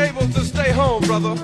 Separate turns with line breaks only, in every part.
able to stay home, brother.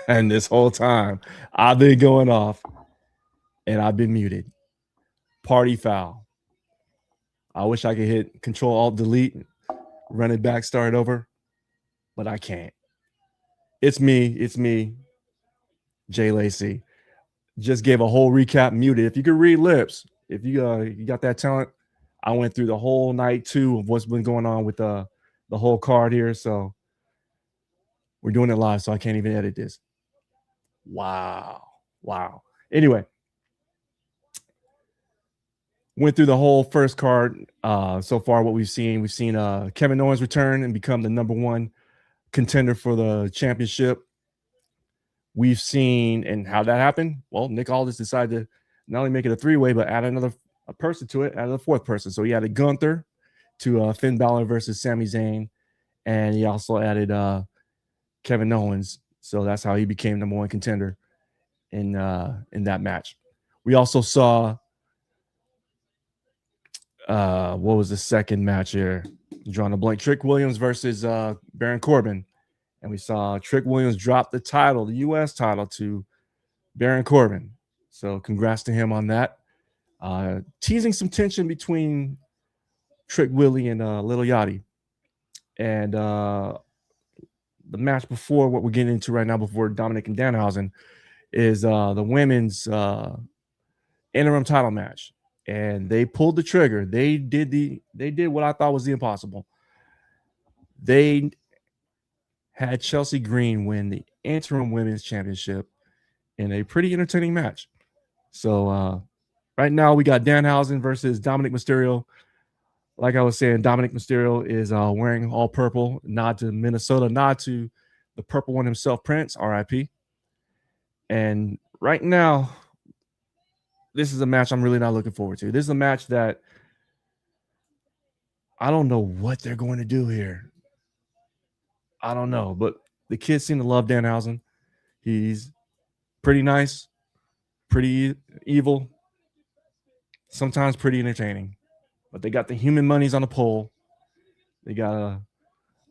And this whole time, I've been going off and I've been muted. Party foul. I wish I could hit Control Alt Delete, run it back, start over, but I can't. It's me, Jay Lacey. Just gave a whole recap muted. If you could read lips, if you got that talent, I went through the whole night too of what's been going on with the whole card here. So we're doing it live, so I can't even edit this. Wow. Anyway, Went through the whole first card. So far, what we've seen Kevin Owens return and become the number one contender for the championship. We've seen, and how that happened. Well, Nick Aldis decided to not only make it a three-way, but add another person to it, add a fourth person. So he added Gunther to Finn Balor versus Sami Zayn, and he also added Kevin Owens. So that's how he became number one contender in that match. We also saw what was the second match here? I'm drawing a blank. Trick Williams versus Baron Corbin. And we saw Trick Williams drop the title, the U.S. title, to Baron Corbin. So congrats to him on that. Teasing some tension between Trick Willie and Little Yachty. And the match before, what we're getting into right now, before Dominic and Danhausen, is the women's interim title match. And they pulled the trigger. They did what I thought was the impossible. They had Chelsea Green win the interim women's championship in a pretty entertaining match. So right now we got Danhausen versus Dominic Mysterio. Like I was saying, Dominic Mysterio is wearing all purple, nod to Minnesota, nod to the purple one himself, Prince, RIP. And right now, this is a match I'm really not looking forward to. This is a match that I don't know what they're going to do here. I don't know, but the kids seem to love Danhausen. He's pretty nice, pretty evil, sometimes pretty entertaining. But they got the human monies on the pole. They got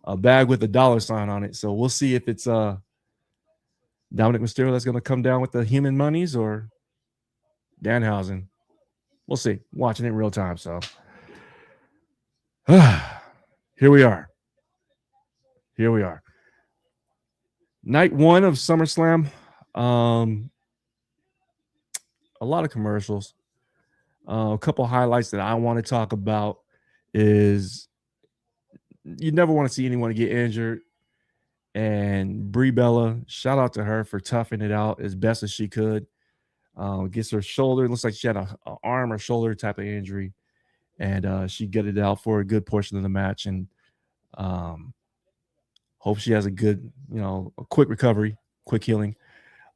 a bag with a dollar sign on it. So we'll see if it's Dominic Mysterio that's going to come down with the human monies or Danhausen. We'll see. Watching it in real time. So here we are. Night one of SummerSlam. A lot of commercials. A couple highlights that I want to talk about is you never want to see anyone get injured. And Brie Bella, shout out to her for toughing it out as best as she could. Gets her shoulder. It looks like she had a arm or shoulder type of injury. And she gutted it out for a good portion of the match. And hope she has a good, a quick recovery, quick healing.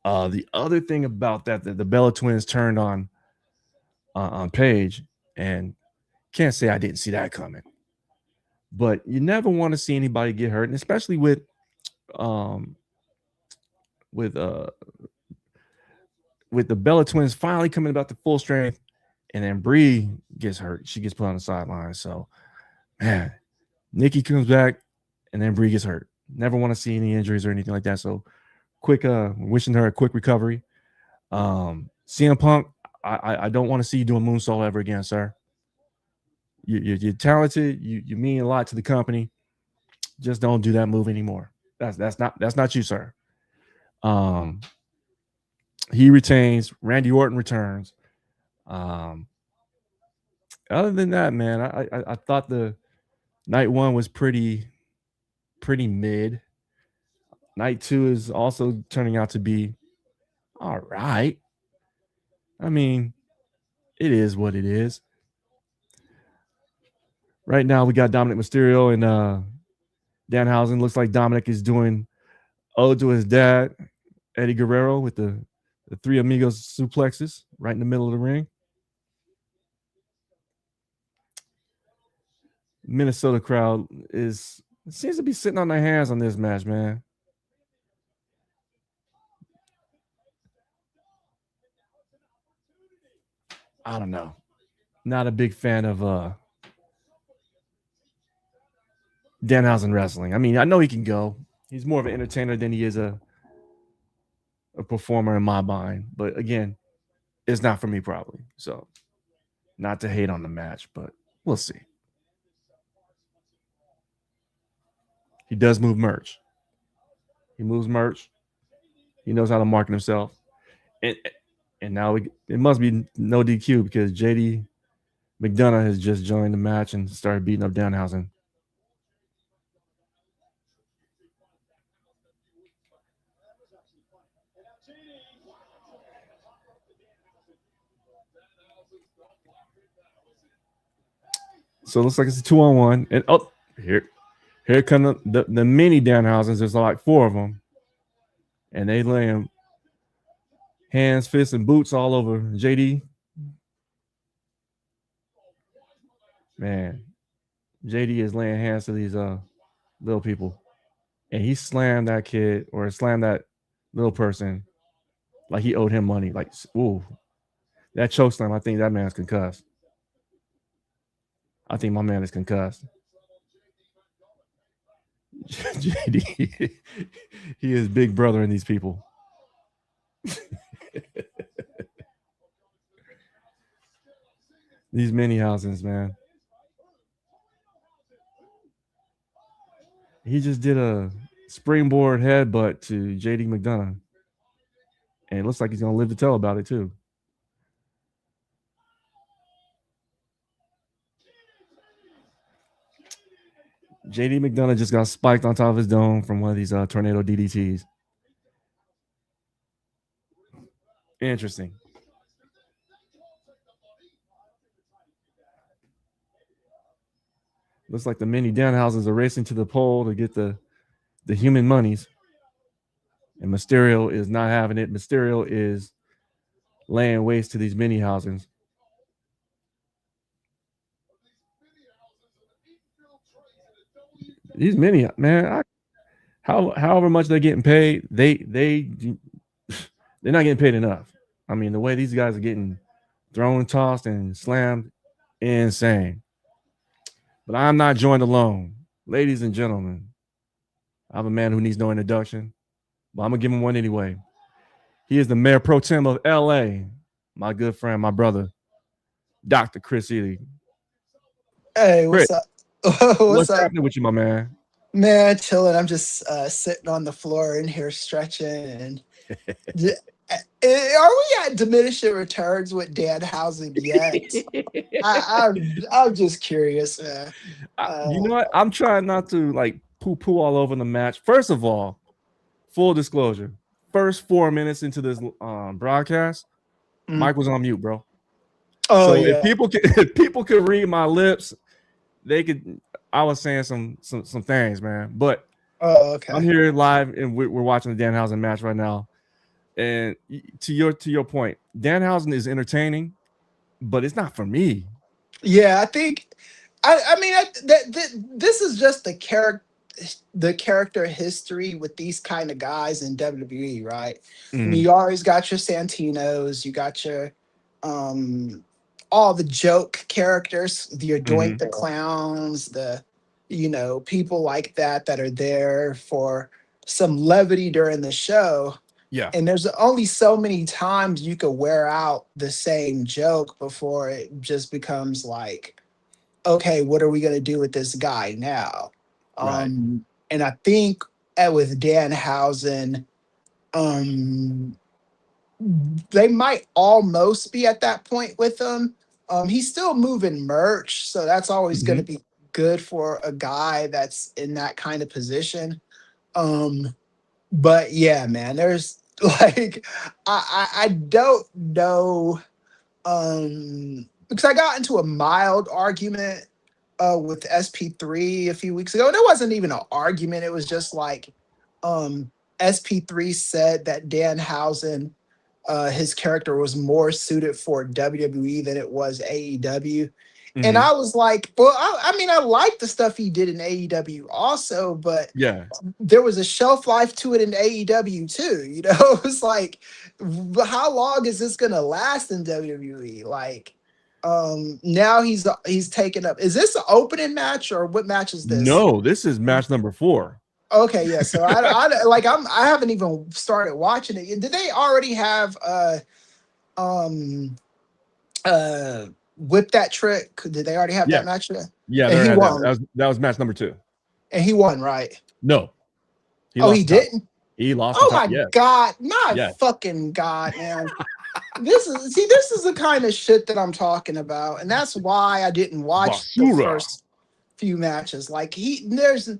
The other thing about that the Bella twins turned on Paige, and can't say I didn't see that coming. But you never want to see anybody get hurt, and especially with the Bella twins finally coming about to full strength, and then Brie gets hurt. She gets put on the sideline. So, man, Nikki comes back, and then Brie gets hurt. Never want to see any injuries or anything like that. So, wishing her a quick recovery. CM Punk, I don't want to see you do a moonsault ever again, sir. You're talented. You mean a lot to the company. Just don't do that move anymore. That's not you, sir. He retains. Randy Orton returns. Other than that, man, I thought the night one was pretty mid. Night two is also turning out to be all right. I mean, it is what it is. Right now, we got Dominic Mysterio and Danhausen. Looks like Dominic is doing ode to his dad, Eddie Guerrero, with the three amigos suplexes right in the middle of the ring. Minnesota crowd seems to be sitting on their hands on this match, man. I don't know. Not a big fan of Danhausen wrestling. I mean, I know he can go. He's more of an entertainer than he is a performer in my mind. But again, it's not for me probably. So not to hate on the match, but we'll see. He does move merch. He moves merch. He knows how to market himself. And now it must be no DQ because JD McDonough has just joined the match and started beating up Danhausen. So it looks like it's a 2-on-1. And oh, here come the mini Danhausen's. There's like 4 of them. And they laying hands, fists, and boots all over JD. Man, JD is laying hands to these little people. And he slammed that kid or slammed that little person like he owed him money. Like, ooh, that choke slam, I think that man's concussed. I think my man is concussed. JD, he is big brother in these people. These mini houses, man. He just did a springboard headbutt to JD McDonough. And it looks like he's going to live to tell about it, too. JD McDonough just got spiked on top of his dome from one of these tornado DDTs. Interesting. Looks like the mini Danhausen's are racing to the pole to get the human monies. And Mysterio is not having it. Mysterio is laying waste to these mini housings. These mini, man, however much they're getting paid, they're not getting paid enough. I mean, the way these guys are getting thrown, tossed, and slammed, insane. But I'm not joined alone. Ladies and gentlemen, I have a man who needs no introduction, but I'm going to give him one anyway. He is the mayor pro tem of LA, my good friend, my brother, Dr. Chris Ely.
Hey,
Chris,
what's up?
what's
What's up?
happening with you, my man?
Man, chilling. I'm just sitting on the floor in here stretching. And D- are we at diminishing returns with Danhausen yet? I'm just curious, man.
You
Uh,
know what? I'm trying not to like poo all over the match. First of all, full disclosure. First 4 minutes into this broadcast,
mm.
Mike was on mute, bro.
Oh
So if
yeah.
people could read my lips, they could. I was saying some things, man. But
Oh
I'm
okay.
here live, and we're watching the Danhausen match right now. And to your point, Danhausen is entertaining, but it's not for me.
Yeah, I think. I mean this is just the character history with these kind of guys in WWE, right? I mean,
Mm,
you always got your Santinos, you got your um all the joke characters, your Doink
hmm
the clowns, the people like that are there for some levity during the show.
Yeah.
And there's only so many times you could wear out the same joke before it just becomes like, okay, what are we going to do with this guy now?
Right.
And I think with Danhausen, um, they might almost be at that point with him. He's still moving merch, so that's always going
hmm
to be good for a guy that's in that kind of position. Um, but yeah, man, there's like I don't know, because I got into a mild argument with SP3 a few weeks ago. And it wasn't even an argument. It was just like um, SP3 said that Danhausen, his character was more suited for WWE than it was AEW. And
hmm
I was like, well, I mean, I like the stuff he did in AEW also, but
Yeah.
there was a shelf life to it in AEW too. It's like, how long is this gonna last in WWE? Like, now he's taken up. Is this an opening match or what match is this?
No, this is match number 4.
Okay, yeah. So I haven't even started watching it. Did they already have um uh whip that trick? Did they already have
Yeah.
that match?
Yeah,
And
they
he
had that.
won.
That was match number 2.
And he won, right?
No, he
Oh,
lost
he
the title.
didn't.
He lost the
Oh
title.
my
Yeah.
god, my
Yeah.
fucking god, man. This is the kind of shit that I'm talking about, and that's why I didn't watch the
Basura.
first few matches. Like there's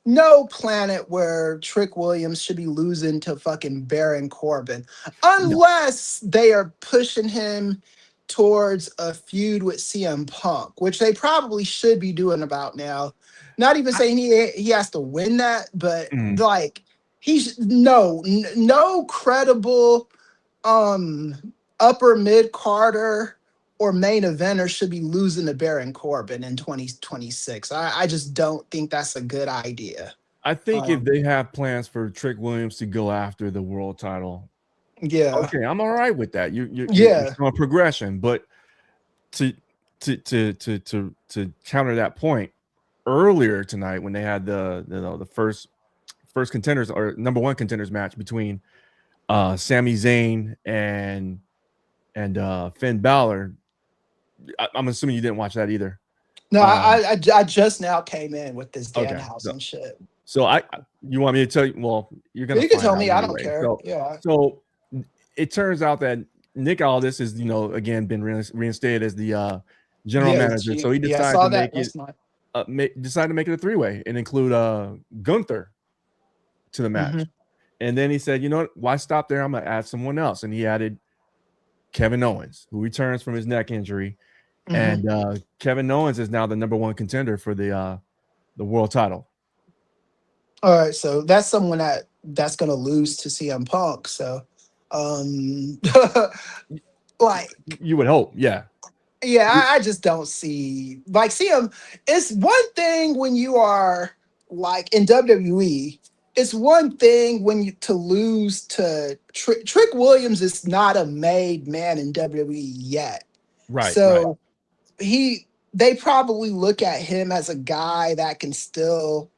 no planet where Trick Williams should be losing to fucking Baron Corbin
No.
unless they are pushing him towards a feud with CM Punk, which they probably should be doing about now. Not even saying he has to win that, but
Mm.
like he's no credible um upper mid Carter or main eventer should be losing to Baron Corbin in 2026. I just don't think that's a good idea.
I think if
Um,
they have plans for Trick Williams to go after the world title,
yeah,
okay, I'm all right with that. You're
yeah.
showing progression, but to to counter that point, earlier tonight when they had the first contenders or number one contenders match between Sami Zayn and Finn Balor. I'm assuming you didn't watch that either.
No,
Um,
I just now came in with this
okay, so
Danhausen shit.
so I you want me to tell you? Well, you're gonna
You can
find
tell
out
me. I don't
anyway.
care.
So
Yeah.
so it turns out that Nick Aldis is again been reinstated as the general
Yeah.
manager. So he
Yeah. I
decided to
saw
make
that
it
last night.
decided to make it a three-way and include Gunther to the
Hmm.
match. And then he said, you know what? Why stop there? I'm gonna add someone else. And he added Kevin Owens, who returns from his neck injury.
Hmm.
And Kevin Owens is now the number one contender for the world title.
All right. So that's someone that's gonna lose to CM Punk. So, um, like
You would hope, yeah.
yeah, I just don't see like CM. It's one thing when you are like in WWE. It's one thing when you to lose to Trick Williams is not a made man in WWE yet.
Right, right.
So they probably look at him as a guy that can still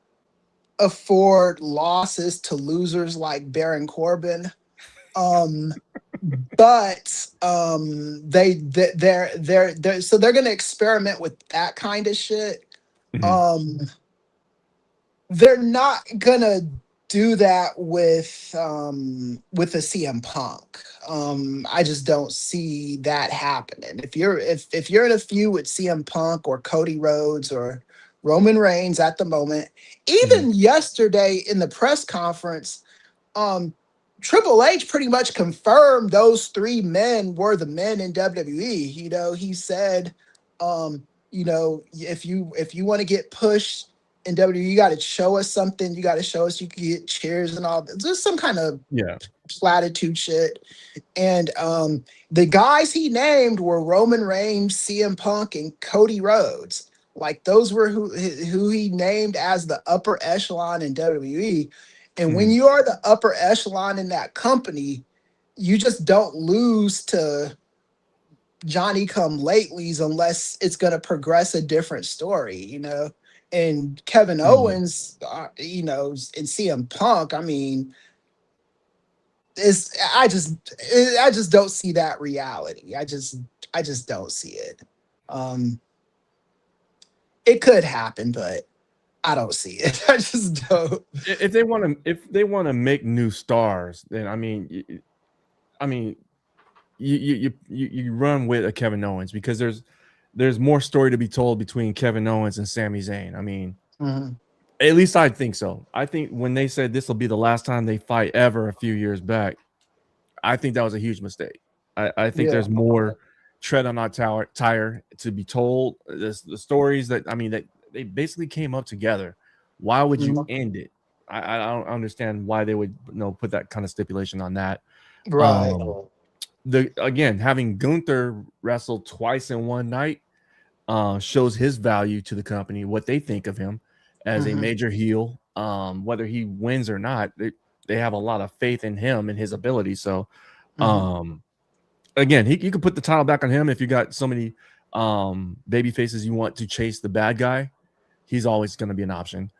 afford losses to losers like Baron Corbin. Um, but they're so they're gonna experiment with that kind of shit.
Mhm.
Um, they're not gonna do that with a CM Punk. I just don't see that happening. If you're in a feud with CM Punk or Cody Rhodes or Roman Reigns at the moment,
Mhm.
even yesterday in the press conference, um Triple H pretty much confirmed those three men were the men in WWE. He said, if you want to get pushed in WWE, you got to show us something. You got to show us you can get cheers and all. Just some kind of
Yeah.
platitude shit. And the guys he named were Roman Reigns, CM Punk, and Cody Rhodes. Like those were who he named as the upper echelon in WWE. And when
Mhm.
you are the upper echelon in that company, you just don't lose to Johnny come latelys unless it's going to progress a different story. And Kevin
Mhm.
Owens, and CM Punk, I mean, it's I just don't see that reality. I just don't see it. Um, it could happen, but I don't see it. I just don't.
If they want to make new stars, then I mean you run with a Kevin Owens because there's more story to be told between Kevin Owens and Sami Zayn. I mean,
Mhm.
at least I think so. I think when they said this will be the last time they fight ever a few years back, I think that was a huge mistake. I think
Yeah.
there's more tread on that tire to be told. The stories that they basically came up together. Why would you
Mhm.
end it? I don't understand why they would put that kind of stipulation on that.
Right.
Um, the again having Gunther wrestle twice in one night shows his value to the company, what they think of him as a
Hmm.
major heel. Whether he wins or not, they have a lot of faith in him and his ability. So,
Hmm.
um, again, you can put the title back on him if you got so many baby faces you want to chase the bad guy. He's always going to be an option.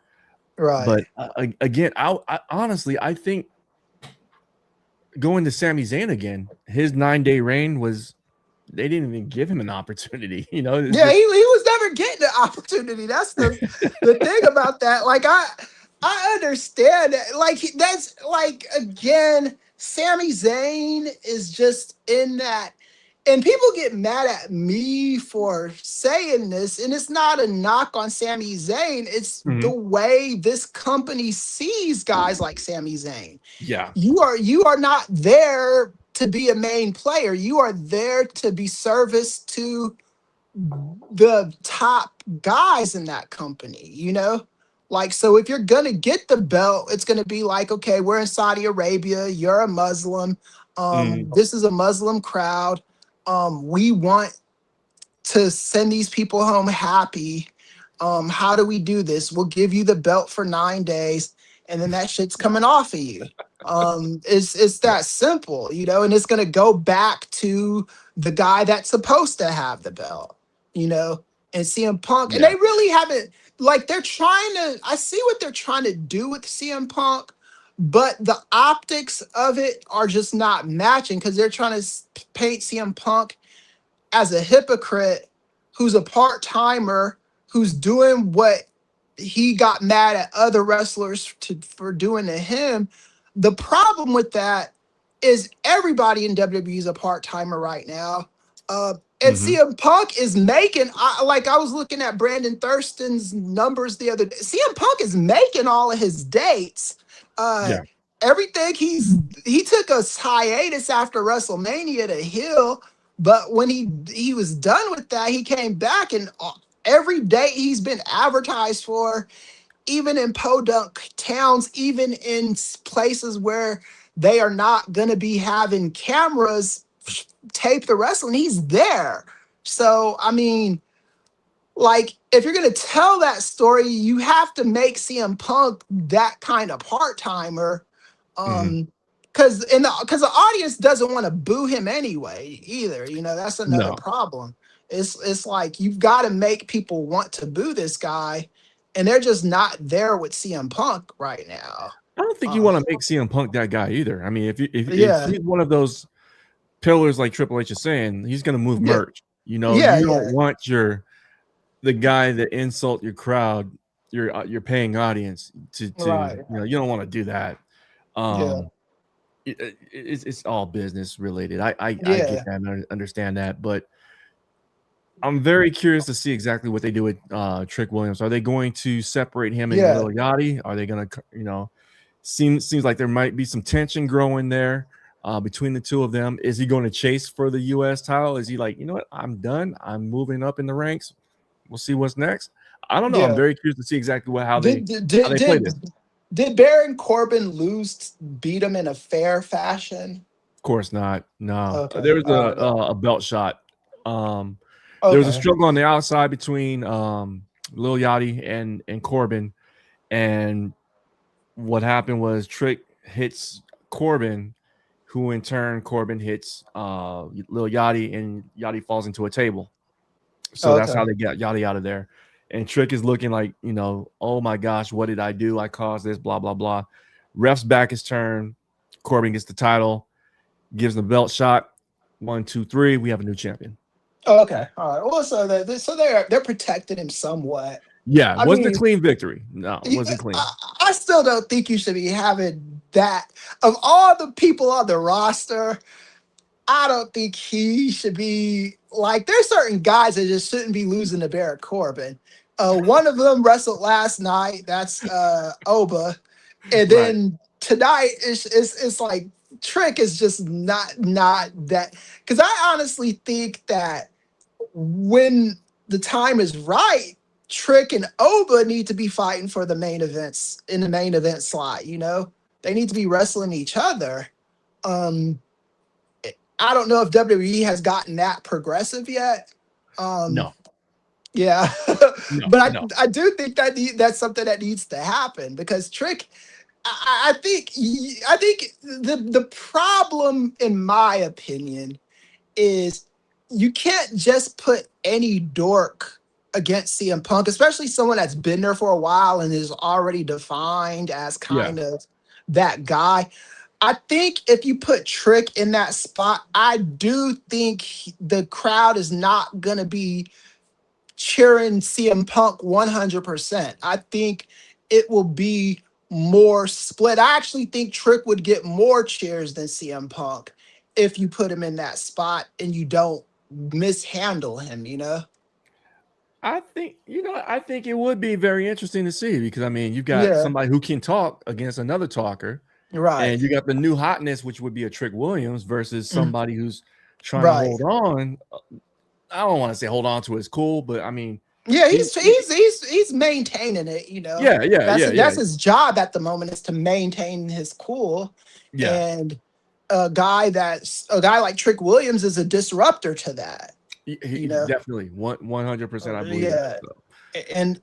Right.
But again, I honestly I think going to Sami Zayn again, his 9-day reign was they didn't even give him an opportunity. It's
Yeah,
just
he was never getting the opportunity. That's the thing about that. Like I understand that. Like that's like again, Sami Zayn is just in that. And people get mad at me for saying this, and it's not a knock on Sami Zayn. It's the
Mhm.
way this company sees guys like Sami Zayn.
Yeah.
You are not there to be a main player. You are there to be service to the top guys in that company, you know? Like, so if you're gonna get the belt, it's gonna be like, okay, we're in Saudi Arabia, you're a Muslim,
Mm,
this is a Muslim crowd. We want to send these people home happy. How do we do this? We'll give you the belt for 9 days, and then that shit's coming off of you. It's
yeah.
that simple, you know, and it's gonna go back to the guy that's supposed to have the belt, you know, and CM Punk. And
Yeah.
they really haven't, like, they're trying to, I see what they're trying to do with CM Punk, but the optics of it are just not matching because they're trying to paint CM Punk as a hypocrite who's a part timer who's doing what he got mad at other wrestlers for doing to him. The problem with that is everybody in WWE is a part timer right now. And
Hmm.
CM Punk is making, I was looking at Brandon Thurston's numbers the other day. CM Punk is making all of his dates. Uh,
Yeah.
Everything he took a hiatus after WrestleMania to heal, but when he was done with that, he came back and every date he's been advertised for, even in podunk towns, even in places where they are not going to be having cameras tape the wrestling, he's there. So, I mean, like, if you're going to tell that story, you have to make CM Punk that kind of part timer.
Hmm.
Because the audience doesn't want to boo him anyway either. You know, that's another
No,
problem. It's like you've got to make people want to boo this guy, and they're just not there with CM Punk right now.
I don't think you
Uh,
want to make CM Punk that guy either. I mean, if
yeah,
he's one of those pillars like Triple H is saying, he's going to move
yeah,
merch. You know,
yeah,
you don't
yeah.
want the guy that insult your crowd, your paying audience
Right.
you don't want to do that.
Yeah,
Um, it's all business related. I get
yeah,
that and I understand that, but I'm very curious to see exactly what they do with Trick Williams. Are they going to separate him and
yeah.
Lil Yachty? Are they going to, seems like there might be some tension growing there between the two of them. Is he going to chase for the U.S. title? Is he like, you know what, I'm done. I'm moving up in the ranks. We'll see what's next. I don't know. I'm
Yeah.
very curious to see exactly
Did
how
did
they play
did
this.
did Baron Corbin beat him in a fair fashion?
Of course not. No,
Okay.
there was a belt shot. Um, there was a
Okay.
struggle on the outside between Lil Yachty and Corbin, and what happened was Trick hits Corbin, who in turn Corbin hits Lil Yachty, and Yachty falls into a table. So that's
Okay.
how they get Yachty out of there. And Trick is looking like, oh my gosh, what did I do? I caused this, blah, blah, blah. Ref's back his turn. Corbin gets the title, gives him the belt shot. 1, 2, 3. We have a new champion.
Okay. All right. Well, so they're protecting him somewhat.
Yeah, it
I
wasn't a
mean,
clean victory. No, it
he-
wasn't clean.
I still don't think you should be having that. Of all the people on the roster, I don't think he should be like. There's certain guys that just shouldn't be losing to Baron Corbin. One of them wrestled last night. That's Oba, and
Right.
then tonight it's like Trick is just not that. Because I honestly think that when the time is right, Trick and Oba need to be fighting for the main events in the main event slot. You know, they need to be wrestling each other. Um, I don't know if WWE has gotten that progressive yet. Um,
No,
yeah,
no,
but
no.
I do think that that's something that needs to happen because Trick. I think the problem, in my opinion, is you can't just put any dork against CM Punk, especially someone that's been there for a while and is already defined as
Yeah.
kind of that guy. I think if you put Trick in that spot, I do think the crowd is not going to be cheering CM Punk 100%. I think it will be more split. I actually think Trick would get more cheers than CM Punk if you put him in that spot and you don't mishandle him, you know?
I think it would be very interesting to see because I mean, you've got
Yeah.
somebody who can talk against another talker.
Right.
And you got the new hotness, which would be a Trick Williams versus
Mm,
somebody who's trying to
right.
hold on. I don't want to say hold on to his cool, but I mean,
Yeah,
he,
he's maintaining it, you know.
yeah, yeah,
That's
yeah, yeah,
that's his job at the moment, is to maintain his cool.
yeah.
And a guy like Trick Williams is a disruptor to that,
He
you know.
definitely 100%. I believe that.
Yeah.
So
And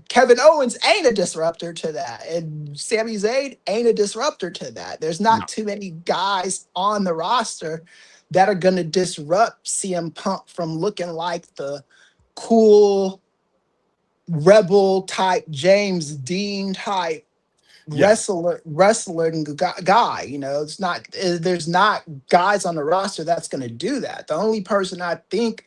Kevin Owens ain't a disruptor to that. And Sami Zayn ain't a disruptor to that. There's
no,
not too many guys on the roster that are gonna disrupt CM Punk from looking like the cool rebel type James Dean type
yeah,
wrestler guy. You know, it's not there's not guys on the roster that's going to do that. The only person I think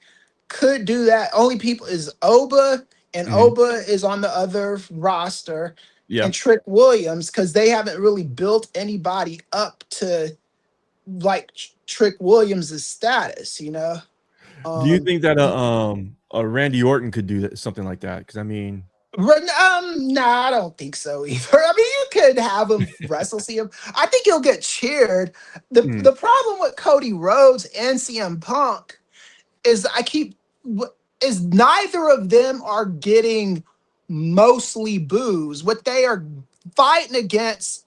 could do that, only people, is Oba, and
hmm,
Oba is on the other roster,
yeah.
and Trick Williams, because they haven't really built anybody up to like Trick Williams's status, you know.
Do you
um
think that a Randy Orton could do that, something like that? Because I mean,
Nah, I don't think so either. I mean, you could have him wrestle CM. I think he'll get cheered.
mm,
The problem with Cody Rhodes and CM Punk is is neither of them are getting mostly boos. What they are fighting against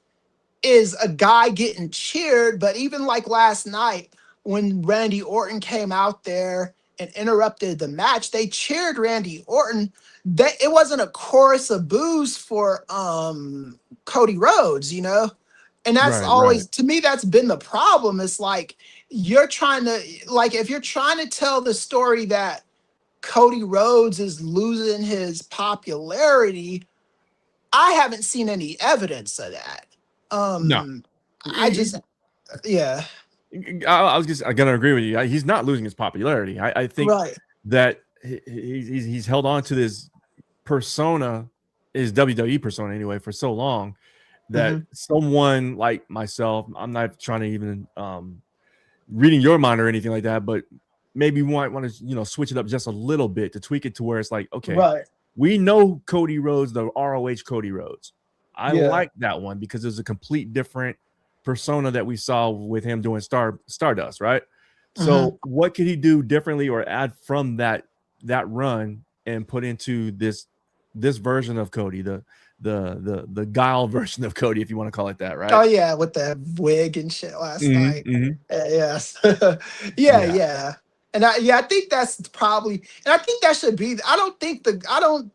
is a guy getting cheered. But even like last night, when Randy Orton came out there and interrupted the match, they cheered Randy Orton. It wasn't a chorus of boos for Cody Rhodes, you know? And that's
right, right,
always, to me, that's been the problem. It's like, you're trying to, like, if you're trying to tell the story that Cody Rhodes is losing his popularity, I haven't seen any evidence of that.
no.
Um, I
He,
just, yeah,
I was just gonna agree with you. He's not losing his popularity. I think
right.
that he's held on to this persona, his WWE persona anyway, for so long that
Hmm.
someone like myself, I'm not trying to even reading your mind or anything like that, but maybe we might want to switch it up just a little bit to tweak it to where it's like, okay,
Right.
we know Cody Rhodes, the ROH Cody Rhodes. I
Yeah.
like that one because there's a complete different persona that we saw with him doing Stardust, right?
Hmm.
So what could he do differently or add from that run and put into this version of Cody, the guile version of Cody, if you want to call it that,
Oh
right?
yeah, with the wig and shit last
Mm-hmm,
night.
mm-hmm.
Yes. Yeah,
Yeah,
yeah. And I think that's probably, and I think that should be. I don't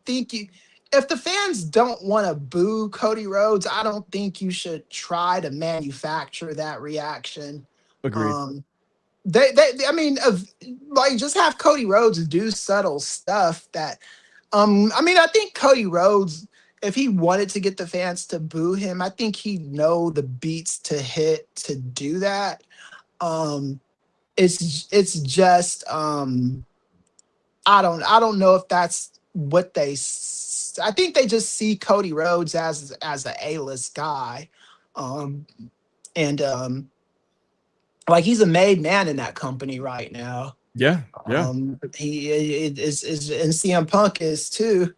think you. If the fans don't want to boo Cody Rhodes, I don't think you should try to manufacture that reaction.
agreed.
Um, I mean, like, just have Cody Rhodes do subtle stuff that, I mean, I think Cody Rhodes, if he wanted to get the fans to boo him, I think he'd know the beats to hit to do that. Um, it's just, I don't know if that's what I think they just see Cody Rhodes as a A-list guy. Um, and like, he's a made man in that company right now.
Yeah, yeah.
He is, and CM Punk is too,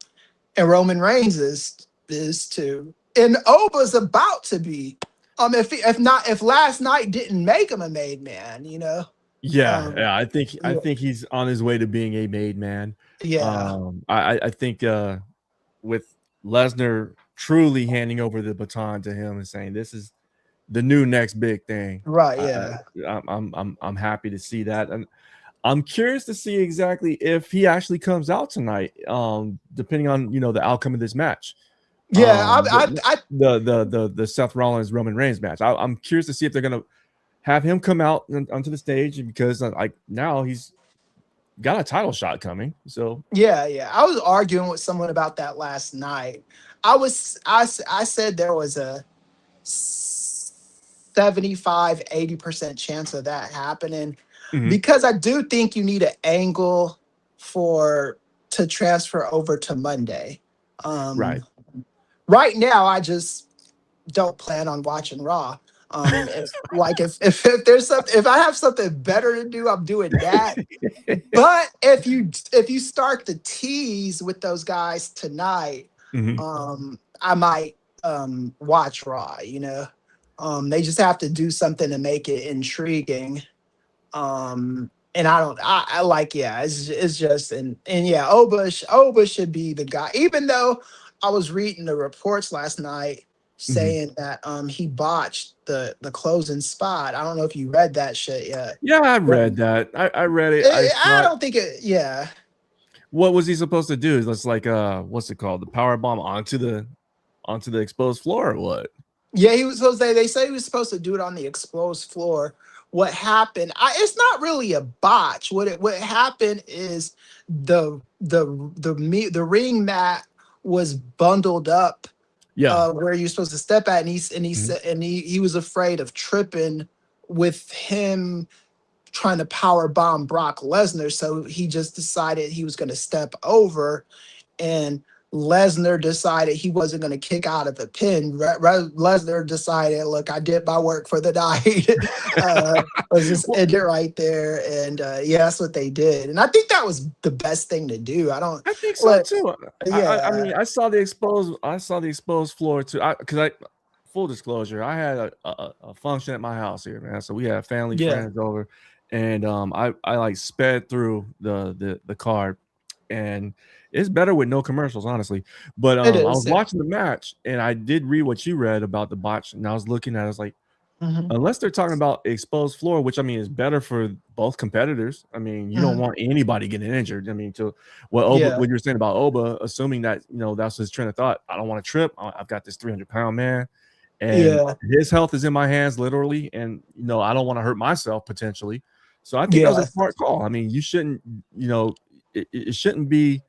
and Roman Reigns is too, and Oba's about to be. If last night didn't make him a made man, you know.
Yeah,
Um,
yeah. I think he's on his way to being a made man.
yeah,
I think with Lesnar truly handing over the baton to him and saying this is the new next big thing.
right,
I,
yeah,
I'm happy to see that, and I'm curious to see exactly if he actually comes out tonight. Depending on the outcome of this match.
yeah.
The Seth Rollins Roman Reigns match. I'm curious to see if they're gonna have him come out onto the stage because like now he's got a title shot coming. So
Yeah, yeah. I was arguing with someone about that last night. I said there was a 75-80% chance of that happening,
mhm,
because I do think you need an angle for to transfer over to Monday.
right.
Right now, I just don't plan on watching Raw. If there's something, if I have something better to do, I'm doing that. But if you start the tease with those guys tonight,
Mhm.
I might watch Raw. They just have to do something to make it intriguing. And I like, yeah, it's just, and yeah, Oba should be the guy, even though I was reading the reports last night
Mhm.
saying that he botched the closing spot. I don't know if you read that shit yet.
Yeah, I
But
read that. I read it. I
I
thought,
don't think it, yeah.
what was he supposed to do? It's like what's it called? The power bomb onto the exposed floor or what?
Yeah, he was supposed to, they say he was supposed to do it on the exposed floor. What happened? It's not really a botch. What happened is the ring mat was bundled up
Yeah.
where you're supposed to step at, and he
Mhm.
said, and he was afraid of tripping with him trying to power bomb Brock Lesnar, so he just decided he was going to step over, and Lesnar decided he wasn't going to kick out of the pin. Lesnar decided, look, I did my work for the night. Let's just
Well,
end it right there. And yeah, that's what they did. And I think that was the best thing to do. I don't
I think so
let,
too. I
yeah,
mean, I saw the exposed floor too. Because full disclosure, I had a function at my house here, man. So we had family
yeah,
friends over, and I like sped through the card, and it's better with no commercials, honestly. But
it
I
is.
was
Yeah.
watching the match, and I did read what you read about the botch, and I was looking at it, I was like,
Mhm.
unless they're talking about exposed floor, which I mean is better for both competitors. I mean, you don't
Mhm.
want anybody getting injured. I mean, to
Yeah.
what you're saying about Oba, assuming that that's his train of thought. I don't want to trip. I've got this 300-pound man, and
Yeah.
his health is in my hands, literally. And I don't want to hurt myself potentially. So I think that was a
Yeah.
smart call. I mean, you shouldn't, it shouldn't be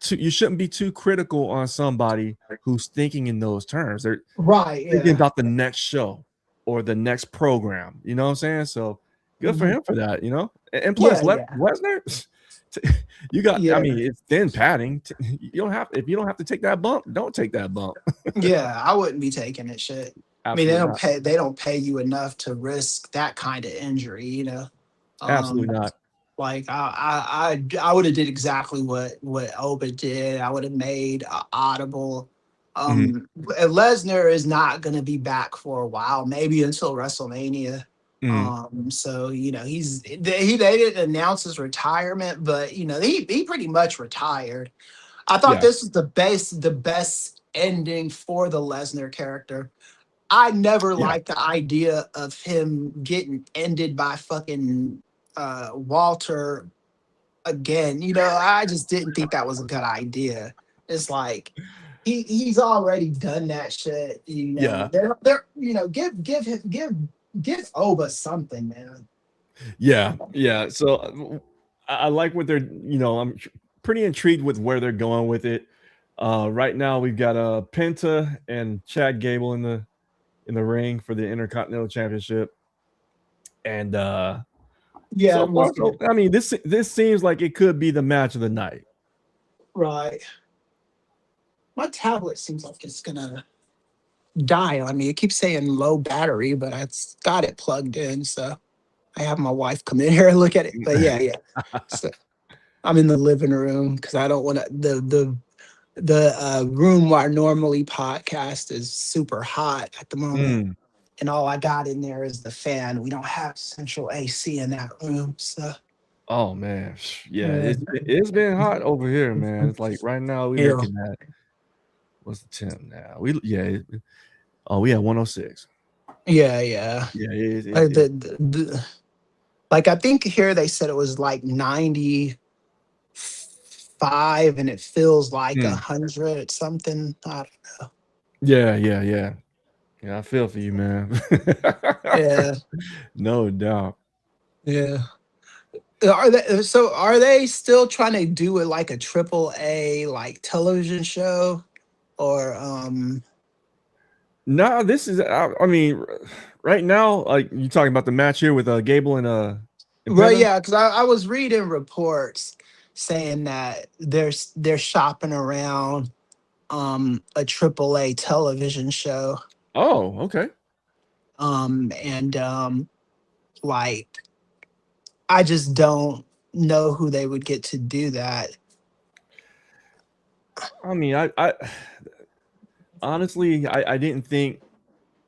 you shouldn't be too critical on somebody who's thinking in those terms. They're
Right.
thinking
Yeah.
about the next show or the next program. You know what I'm saying? So good for
Mhm.
him for that. And plus,
Yeah. Yeah.
Lesnar, you got. I
Yeah.
mean, it's thin padding. You don't have if you don't have to take that bump, don't take that bump.
Yeah, I wouldn't be taking it shit. I mean,
Absolutely not.
they don't pay you enough to risk that kind of injury.
Absolutely
Um,
not.
like I would have did exactly what Oba did. I would have made a audible.
Mhm.
Lesnar is not going to be back for a while, maybe until WrestleMania.
Mhm.
So they didn't announce his retirement, but he pretty much retired. I thought
Yeah.
this was the best ending for the Lesnar character. I never
Yeah.
liked the idea of him getting ended by fucking Walter again. I just didn't think that was a good idea. It's like he's already done that shit.
Yeah.
They're give Oba something, man.
Yeah. Yeah. So I like what they're. I'm pretty intrigued with where they're going with it. Right now, we've got Penta and Chad Gable in the ring for the Intercontinental Championship, and
Yeah,
so
I'm
far,
looking.
so I mean, this seems like it could be the match of the night.
Right. My tablet seems like it's gonna die on me. It keeps saying low battery, but I got it plugged in, so I have my wife come in here and look at it. But yeah, yeah. So I'm in the living room because I don't want to. The room where I normally podcast is super hot at the moment,
Mm.
and all I got in there is the fan. We don't have central AC in that room, so
Oh man, yeah,
yeah,
it's been hot over here, man. It's like right now we
yeah,
looking at what's the temp now? We had 106.
yeah, yeah.
Yeah,
Uh, the, the, like I think here they said it was like 95 and it feels like
mm.
100 something. I don't know.
Yeah. Yeah, I feel for you, man.
Yeah,
No doubt.
yeah. Are they still trying to do it like a triple A like television show or
No, this is. I mean, right now, like you talking about the match here with Gable and
right,
Penta.
yeah, because I was reading reports saying that they're shopping around a triple A television show
Oh, okay.
and like I just don't know who they would get to do that.
I mean, honestly, I didn't think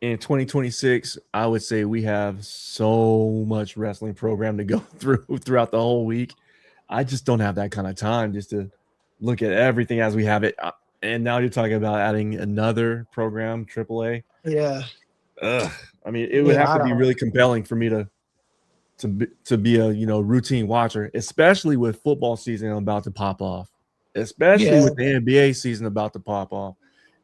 in 2026 I would say we have so much wrestling program to go throughout the whole week. I just don't have that kind of time just to look at everything as we have it. And now you're talking about adding another program, AAA.
Yeah,
Ugh. I mean, it would
yeah,
have
I
to be
don't.
really compelling for me to be a routine watcher, especially with football season about to pop off, especially
Yeah,
with the NBA season about to pop off,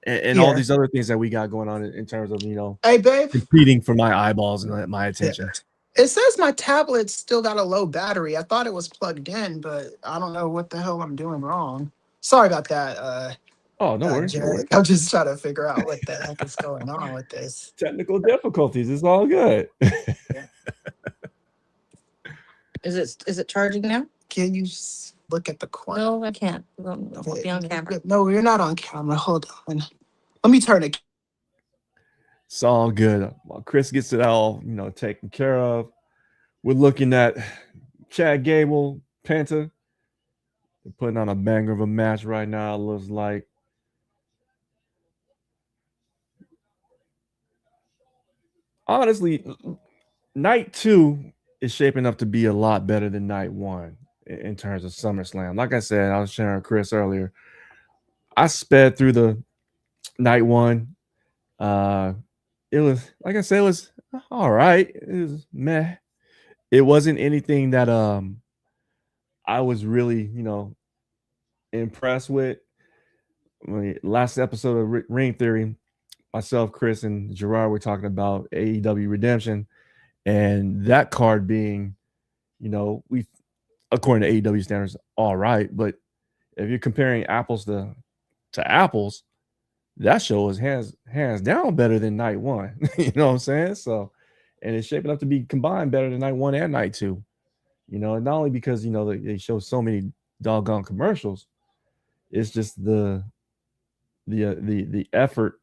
and all
yeah.
these other things that we got going on in terms of
Hey, babe.
competing for my eyeballs and my
Yeah.
attention.
It says my tablet still got a low battery. I thought it was plugged in, but I don't know what the hell I'm doing wrong. Sorry about that,
Oh, no worries, no
Jared.
worries.
I'm just trying to figure out what the heck is going on with this.
Technical difficulties. It's all good.
Yeah.
Is it charging now?
Can you look at the corner?
No, I can't. I won't be on camera.
No, you're not on camera. Hold on. Let me turn it.
It's all good. While Chris gets it all taken care of, we're looking at Chad Gable, Penta. They're putting on a banger of a match right now. It looks like. Honestly, night two is shaping up to be a lot better than night one in terms of SummerSlam. Like I said, I was sharing with Chris earlier. I sped through the night one. Uh, it was, like I said, it was all right. It was meh. It wasn't anything that I was really impressed with. Last episode of Ring Theory, myself, Chris, and Gerard were talking about AEW Redemption, and that card being, we according to AEW standards, all right. But if you're comparing apples to apples, that show is hands down better than night one. You know what I'm saying? So, and it's shaping up to be combined better than night one and night two. And not only because they show so many doggone commercials, it's just the effort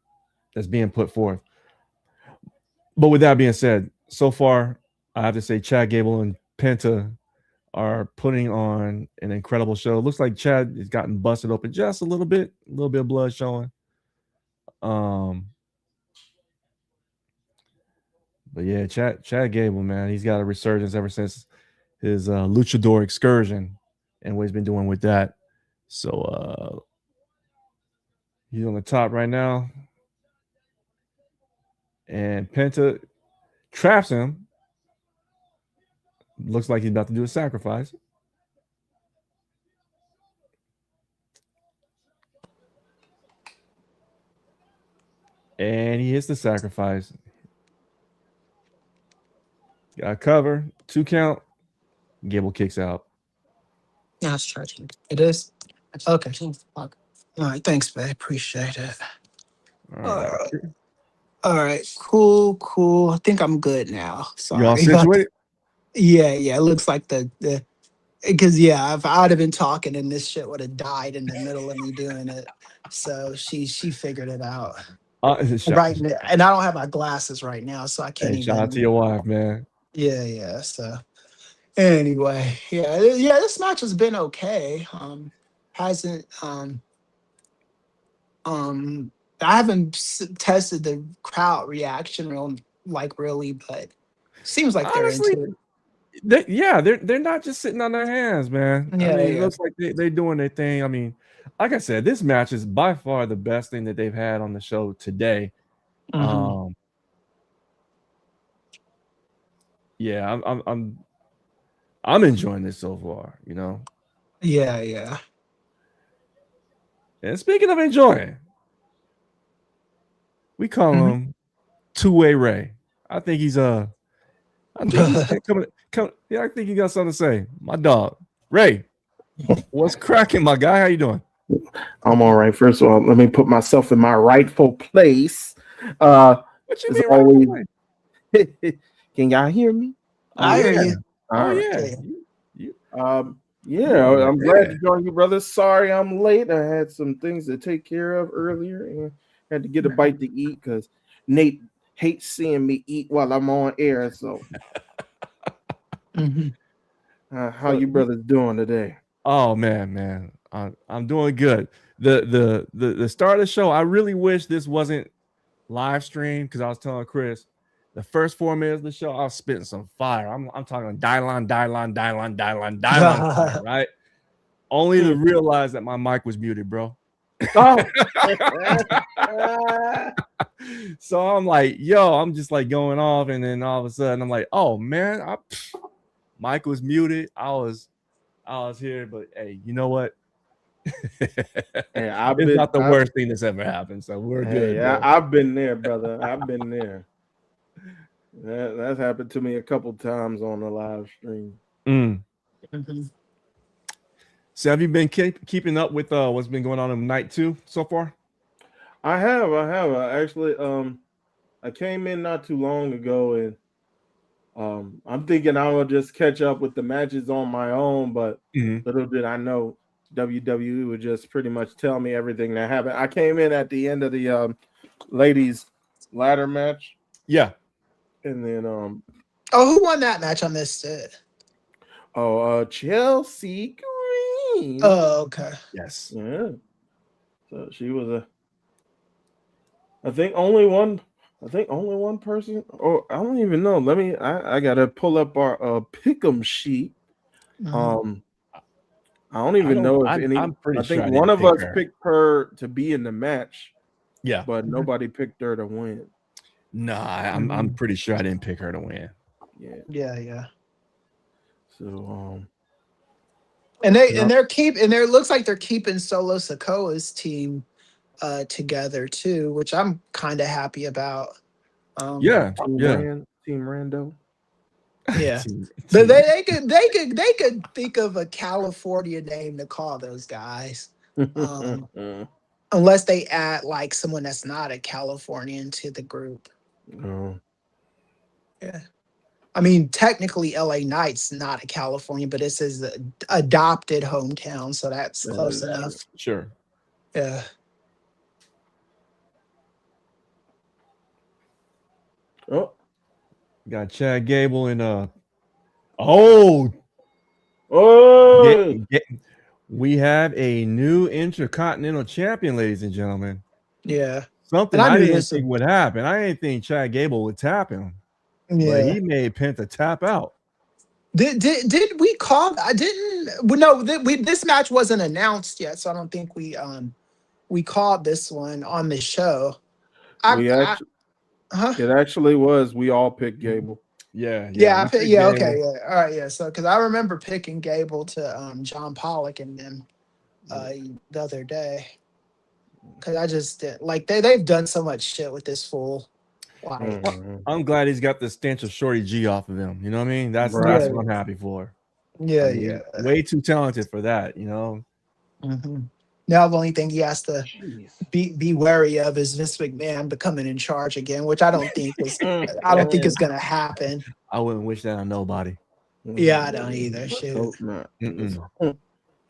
that's being put forth. But with that being said, so far I have to say Chad Gable and Penta are putting on an incredible show. It looks like Chad has gotten busted open just a little bit of blood showing. Um, but yeah, Chad Gable, man, he's got a resurgence ever since his luchador excursion and what he's been doing with that. So he's on the top right now, and Penta traps him. Looks like he's about to do a sacrifice. And he hits the sacrifice. Got a cover, 2 count. Gable kicks out.
Now it's charging.
It is?
It's
Okay.
charging.
All right. Thanks, babe. Appreciate it.
All right.
All right. Cool. I think I'm good now.
You all
Sorry.
situated?
Yeah. It looks like the because if I'd have been talking and this shit would have died in the middle of me doing it. So she figured it out. Right. And I don't have my glasses right now, so I can't
Hey, shout out to
even.
your wife, man.
Yeah. So anyway, yeah. This match has been okay. Hasn't um I haven't tested the crowd reaction really, but seems like they're
Honestly,
into
they're not just sitting on their hands, man.
it.
I
Yeah,
mean, it
yeah.
looks like they're doing their thing. I mean, like I said, this match is by far the best thing that they've had on the show today.
Mhm.
Yeah, I'm enjoying this so far,
Yeah.
And speaking of enjoying, we call
Mhm.
him Two-Way Ray. I think he's coming. Yeah, I think he got something to say. My dog, Ray. What's cracking, my guy? How you doing?
I'm all right. First of all, let me put myself in my rightful place.
What you
As
mean,
always,
right?
can y'all hear me?
I hear you.
All right.
Yeah.
Yeah, I'm glad to join you, brother. Sorry I'm late. I had some things to take care of earlier and had to get a bite to eat because Nate hates seeing me eat while I'm on air. So, how you brothers doing today?
Oh man, I'm doing good. the start of the show, I really wish this wasn't live stream because I was telling Chris the first 4 minutes of the show, I was spitting some fire. I'm talking Dylon fire, right? Only to realize that my mic was muted, bro.
Oh.
So I'm like, yo, I'm just like going off, and then all of a sudden I'm like, oh man, mic was muted. I was here, but hey, you know what?
Hey,
It's not the worst thing that's ever happened, so we're good.
Yeah, I've been there, brother. I've been there. That's happened to me a couple times on the live stream.
So have you been keeping up with what's been going on in night 2 so far?
I have. I actually I came in not too long ago, and I'm thinking I will just catch up with the matches on my own, but little did I know WWE would just pretty much tell me everything that happened. I came in at the end of the ladies ladder match.
Yeah.
And then
who won that match? I missed it.
Chelsea Green.
Oh, okay.
Yes.
Yeah. So she was I think only one person. Oh, I don't even know. I gotta pull up our pick'em sheet. I don't even know if any.
I'm pretty
I think
sure
one of us picked her to be in the match.
Yeah,
but nobody picked her to win.
Nah, I'm pretty sure I didn't pick her to win.
Yeah.
So
it looks like they're keeping Solo Sikoa's team together too, which I'm kind of happy about.
Team Rando.
Yeah, but they could think of a California name to call those guys, unless they add like someone that's not a Californian to the group. Yeah, I mean technically LA Knight's not a California, but it's his adopted hometown, so that's close enough.
Sure.
Yeah.
Oh,
got Chad Gable and we have a new Intercontinental Champion, ladies and gentlemen.
Yeah.
Something I didn't think would happen. I didn't think Chad Gable would tap him. Yeah. But he made Penta tap out.
Did we call? I didn't. No, this match wasn't announced yet, so I don't think we called this one on the show.
It actually was. We all picked Gable.
Yeah. Okay. All right. Yeah. So, because I remember picking Gable to John Pollock and them the other day. Because I just like they've done so much shit with this fool. Like,
I'm glad he's got the stench of Shorty G off of him. You know what I mean? That's what I'm happy for.
Yeah.
I mean, way too talented for that. You know.
Now the only thing he has to be wary of is Vince McMahon becoming in charge again, which I don't think is going to happen.
I wouldn't wish that on nobody.
Yeah, I don't either. Shit.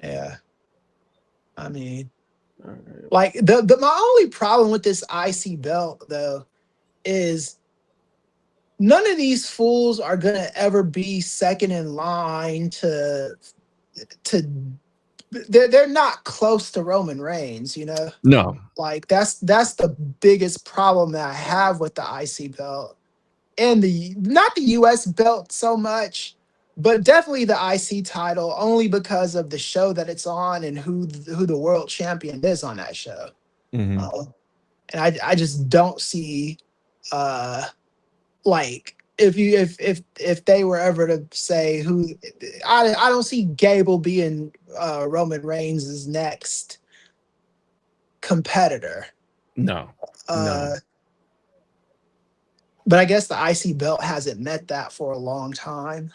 Yeah. I mean, like my only problem with this IC belt though is none of these fools are gonna ever be second in line to. They're not close to Roman Reigns, you know.
No,
like that's the biggest problem that I have with the IC belt, and not the US belt so much, but definitely the IC title, only because of the show that it's on and who the world champion is on that show. And I just don't see, like. If they were ever to say who, I don't see Gable being Roman Reigns' next competitor.
No.
But I guess the IC belt hasn't met that for a long time.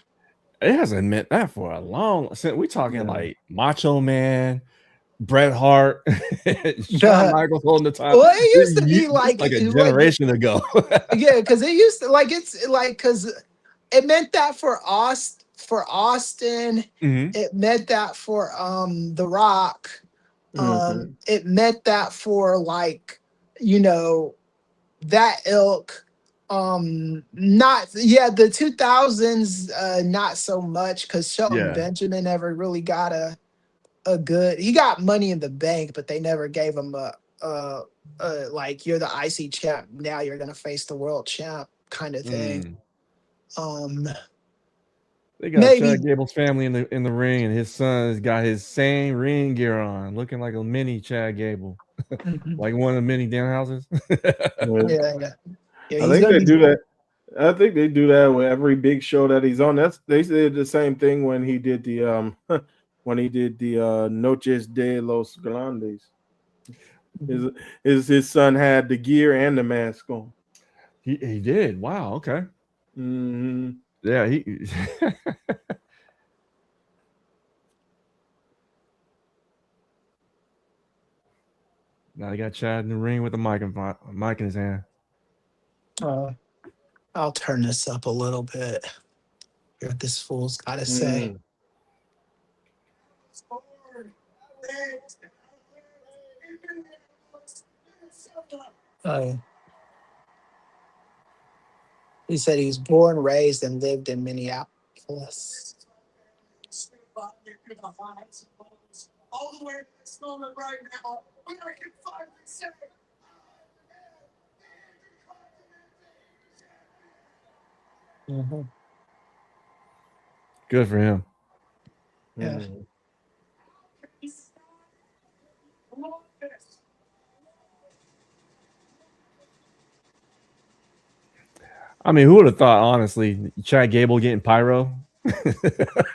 It hasn't met that for a long. We're talking like Macho Man, Bret Hart, Shawn Michaels holding the title.
Well, it used to be like
a generation ago.
Yeah, because it used to because it meant that for Austin, it meant that for The Rock, it meant that for like that ilk. Not the 2000s, not so much because Shelton Benjamin never really got a a good. He got Money in the Bank, but they never gave him like you're the IC champ. Now you're gonna face the world champ kind of thing.
They got
Maybe
Chad Gable's family in the ring, and his son's got his same ring gear on, looking like a mini Chad Gable, like one of the mini den houses.
yeah.
I
He's
think
gonna
they
be
do that. I think they do that with every big show that he's on. They did the same thing when he did the Noches de los Grandes. His son had the gear and the mask on.
He did. Wow. Okay.
Mm-hmm.
Yeah. He. Now they got Chad in the ring with a mic in his hand.
I'll turn this up a little bit. Hear what this fool's got to say. He said he was born, raised, and lived in Minneapolis. Mm-hmm.
Good for him.
Yeah.
I mean, who would have thought, honestly, Chad Gable getting pyro?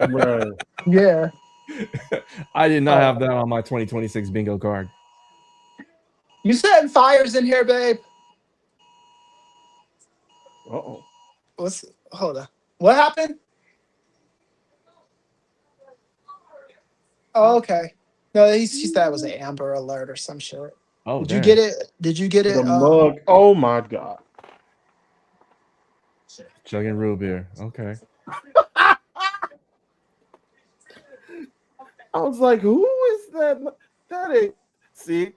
Right.
Yeah.
I did not have that on my 2026 bingo card.
You setting fires in here, babe?
Uh-oh.
Hold on. What happened? Oh, okay. No, she said it was an Amber Alert or some shit.
Oh,
Did you get it? Did you get it?
The mug. Oh my god.
Chugging root beer. Okay.
I was like, who is that? That ain't. See,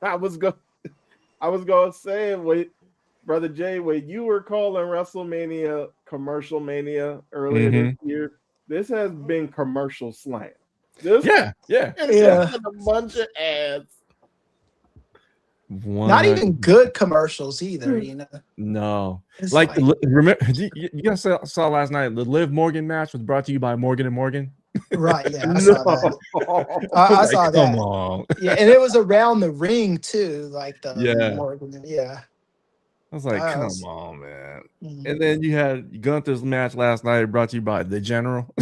I was gonna say, wait, Brother Jay, when you were calling WrestleMania Commercial Mania earlier this year, this has been commercial slam. This
yeah.
It's just a bunch of ads.
Not even good commercials either, you know.
No, like remember you guys saw last night the Liv Morgan match was brought to you by Morgan and Morgan.
Right, yeah, I saw that. I saw that.
Come on.
Yeah, and it was around the ring too, like the Morgan. Yeah.
I was like, come on, man. And then you had Gunther's match last night brought to you by The General.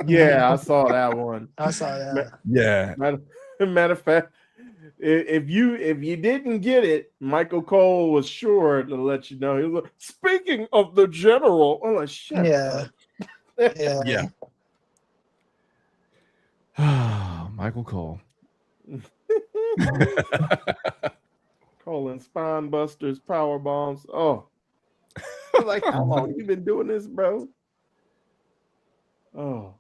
Yeah, I saw that one.
I saw that.
Yeah.
Matter of fact, if you didn't get it, Michael Cole was sure to let you know. He was like, speaking of The General, I'm like, shut up.
Yeah.
Michael Cole.
Calling spine busters, power bombs. Oh, like, how long you been doing this, bro? Oh.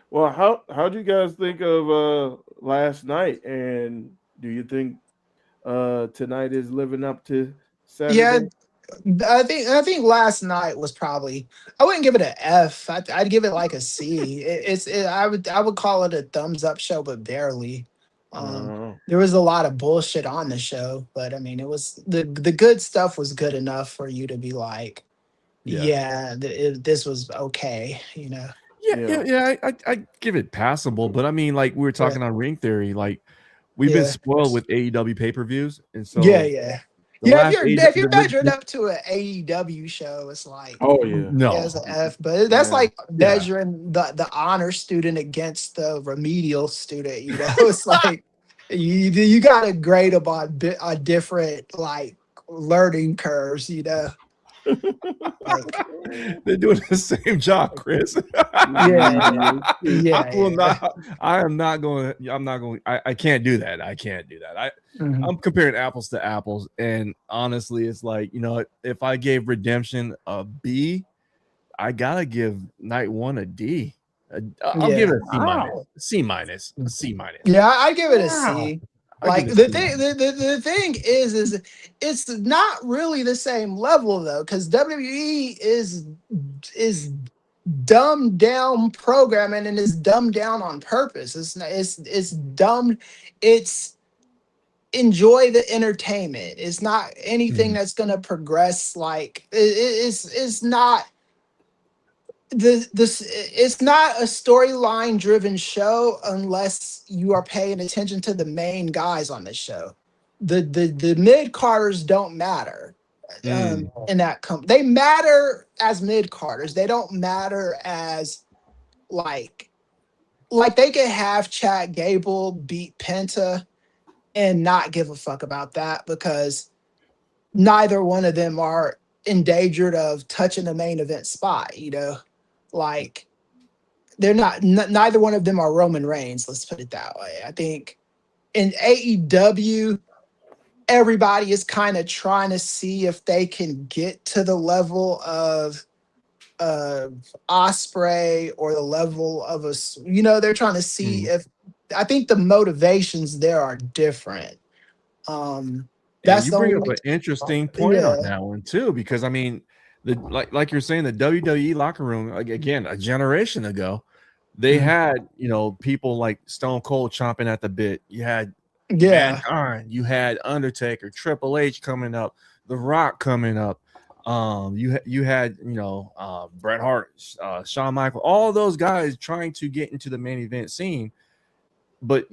Well, how'd you guys think of last night? And do you think tonight is living up to Saturday?
Yeah, I think last night was probably, I wouldn't give it an F. I'd give it like a C. I would call it a thumbs up show, but barely. There was a lot of bullshit on the show, but I mean, it was the good stuff was good enough for you to be like, this was okay, you know.
Yeah, I give it passable, but I mean, like we were talking on Ring Theory, like we've been spoiled with AEW pay-per-views, and so
if you're measuring up to an AEW show, it's like, it's an F. But that's like measuring the honor student against the remedial student. You know, it's like you got to grade them on different like learning curves. You know.
They're doing the same job, Chris. I can't do that. I'm comparing apples to apples, and honestly, it's like, you know, if I gave Redemption a B, I gotta give Night One a D. I'll give it a C minus.
Yeah, I give it a C. Like the thing is it's not really the same level though, because WWE is dumbed down programming, and it's dumbed down on purpose. It's dumb. It's enjoy the entertainment. It's not anything that's gonna progress. Like it's not it's not a storyline driven show unless you are paying attention to the main guys on the show. The mid carders don't matter in that they matter as mid carders. They don't matter as like they could have Chad Gable beat Penta and not give a fuck about that because neither one of them are endangered of touching the main event spot, you know? Like they're not neither one of them are Roman Reigns, let's put it that way. I think in AEW everybody is kind of trying to see if they can get to the level of Osprey or the level of a, you know, they're trying to see if, I think the motivations there are different.
And
That's
you
the
bring
only,
up an interesting point on that one too, because I mean, like you're saying, the WWE locker room, like, again, a generation ago, they had, you know, people like Stone Cold chomping at the bit. You had Mankind, you had Undertaker, Triple H coming up, The Rock coming up. You had, you know, Bret Hart, Shawn Michaels, all those guys trying to get into the main event scene, but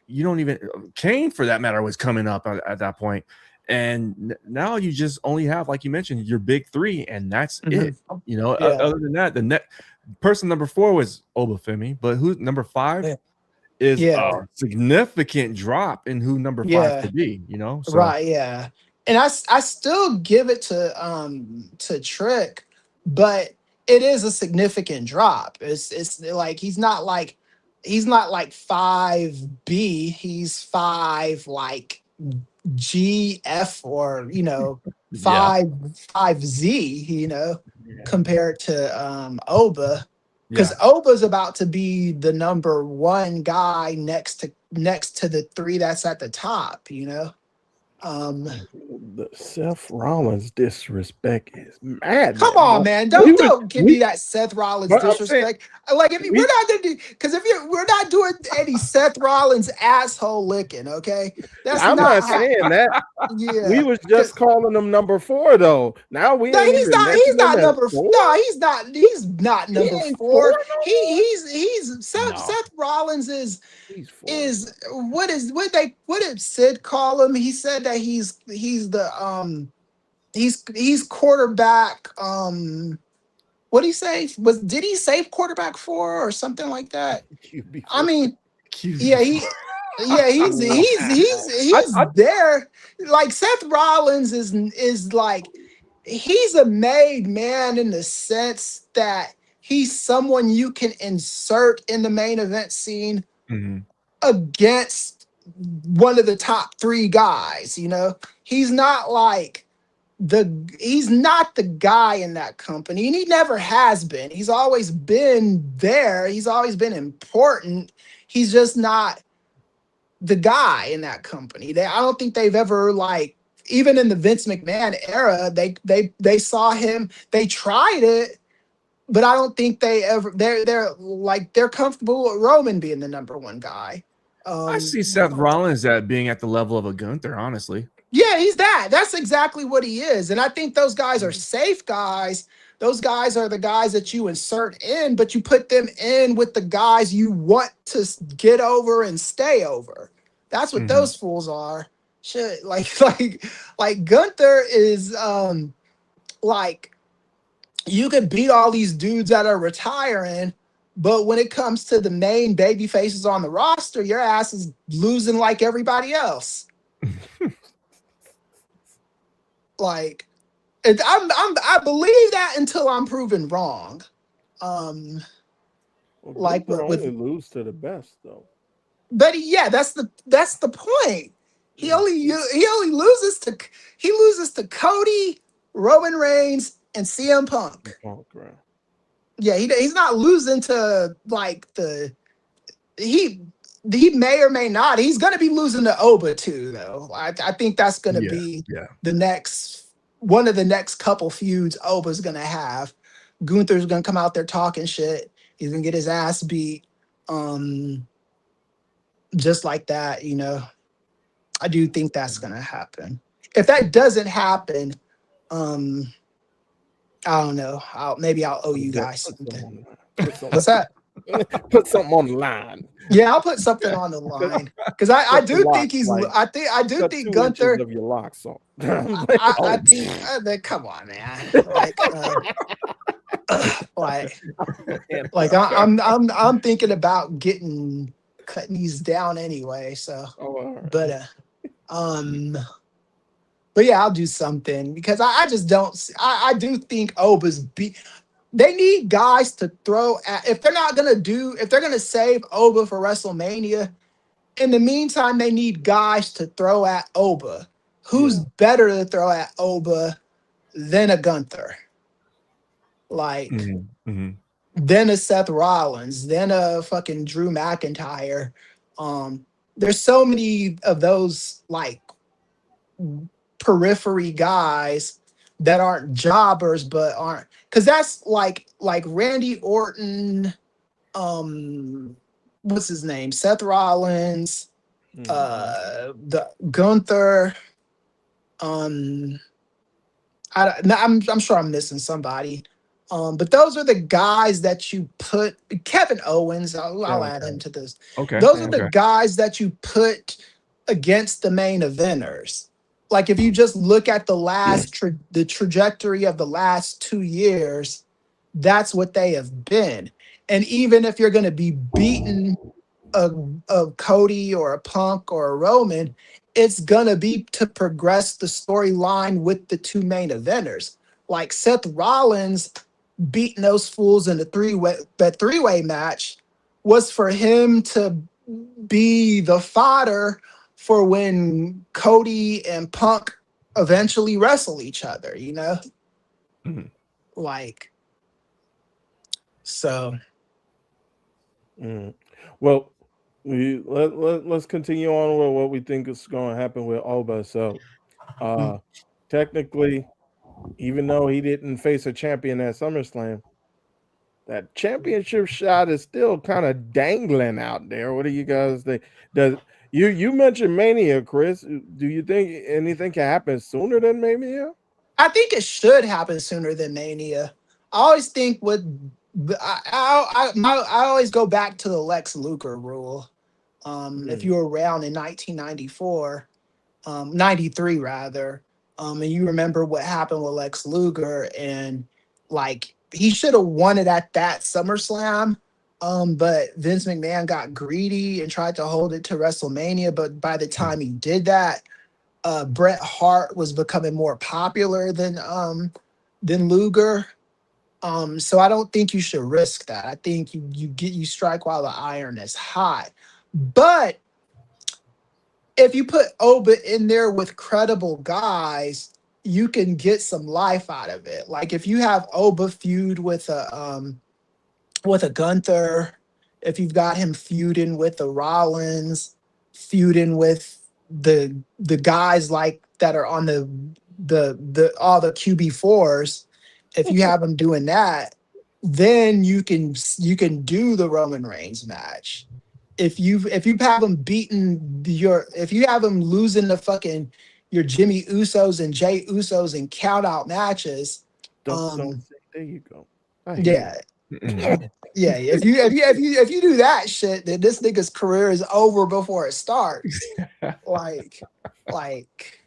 you don't even, Kane for that matter was coming up at that point. And now you just only have, like you mentioned, your big three, and that's it. You know, other than that, the person number 4 was Obafemi, but who number 5 is a significant drop in who number 5 could be, you know? So.
Right, yeah. And I still give it to Trick, but it is a significant drop. It's like he's not like 5B, he's 5 like GF or, you know, 5Z, you know, compared to Oba. Because Oba's about to be the number 1 guy next to the 3 that's at the top, you know.
The Seth Rollins disrespect is mad.
Come on, man! Don't give me that Seth Rollins disrespect. Like if we're not gonna do, because we're not doing any Seth Rollins asshole licking, okay? That's
I'm not saying that.
Yeah,
we was just calling him number 4 though. Now we
no,
ain't
he's
even
not. He's not number
4.
No, he's not. He's not number 4. He's Seth Rollins is what did Sid call him? He said that he's the he's quarterback. What did he say? Did he say quarterback 4 or something like that? I mean, he's there. Like Seth Rollins is like, he's a made man in the sense that he's someone you can insert in the main event scene against one of the top 3 guys, you know. He's not like he's not the guy in that company, and he never has been. He's always been there. He's always been important. He's just not the guy in that company. I don't think they've ever, like, even in the Vince McMahon era, they saw him, they tried it, but I don't think they're comfortable with Roman being the number 1 guy.
I see Seth Rollins at being at the level of a Gunther, honestly.
Yeah, he's that. That's exactly what he is. And I think those guys are safe guys. Those guys are the guys that you insert in, but you put them in with the guys you want to get over and stay over. That's what those fools are. Shit, like Gunther is like, you could beat all these dudes that are retiring, but when it comes to the main baby faces on the roster, your ass is losing like everybody else. Like, I believe that until I'm proven wrong. Like
only lose to the best though.
But yeah, that's the point. He only loses to Cody, Roman Reigns, and CM Punk. Yeah, he's not losing to like he may or may not. He's going to be losing to Oba too, though. I think that's going to be the next one of the next couple feuds Oba's going to have. Gunther's gonna come out there talking shit. He's gonna get his ass beat. Just like that, you know. I do think that's gonna happen. If that doesn't happen, I don't know. Maybe I'll owe you guys something. What's that?
Put something on the line.
Yeah, I'll put something on the line because I do think he's.
Like,
I do
cut
think
2
Gunther.
inches of your locks off.
I think. Come on, man. I'm thinking about cutting these down anyway. So, but yeah, I'll do something because I just don't. I do think Oba's They need guys to throw at. If they're gonna save Oba for WrestleMania, in the meantime, they need guys to throw at Oba. Who's better to throw at Oba than a Gunther? Like, then a Seth Rollins, then a fucking Drew McIntyre. There's so many of those like periphery guys that aren't jobbers, but aren't, because that's like Randy Orton, what's his name? Seth Rollins, the Gunther. I'm sure I'm missing somebody. But those are the guys that you put. Kevin Owens, I'll add him to this.
Okay.
Those are the guys that you put against the main eventers. Like if you just look at the trajectory of the last 2 years, that's what they have been. And even if you're going to be beating a Cody or a Punk or a Roman, it's going to be to progress the storyline with the 2 main eventers. Like Seth Rollins beating those fools in the three-way match was for him to be the fodder for when Cody and Punk eventually wrestle each other, you know? Like, so.
Well, let's continue on with what we think is going to happen with Oba. So, technically, even though he didn't face a champion at SummerSlam, that championship shot is still kind of dangling out there. What do you guys think? You mentioned Mania, Chris? Do you think anything can happen sooner than Mania?
I think it should happen sooner than Mania. I always think I always go back to the Lex Luger rule. If you were around in 1994, 93 rather, and you remember what happened with Lex Luger, and like he should have won it at that SummerSlam, but Vince McMahon got greedy and tried to hold it to WrestleMania. But by the time he did that, Bret Hart was becoming more popular than Luger. So I don't think you should risk that. I think you strike while the iron is hot. But if you put Oba in there with credible guys, you can get some life out of it. Like if you have Oba feud with a Gunther, if you've got him feuding with the Rollins, feuding with the guys like that are on the all the QB4s, if you have them doing that, then you can do the Roman Reigns match. If you have them if you have them losing the fucking your Jimmy Usos and Jay Usos in count out matches,
don't say, there you go.
Yeah. Yeah, if you do that shit, then this nigga's career is over before it starts. like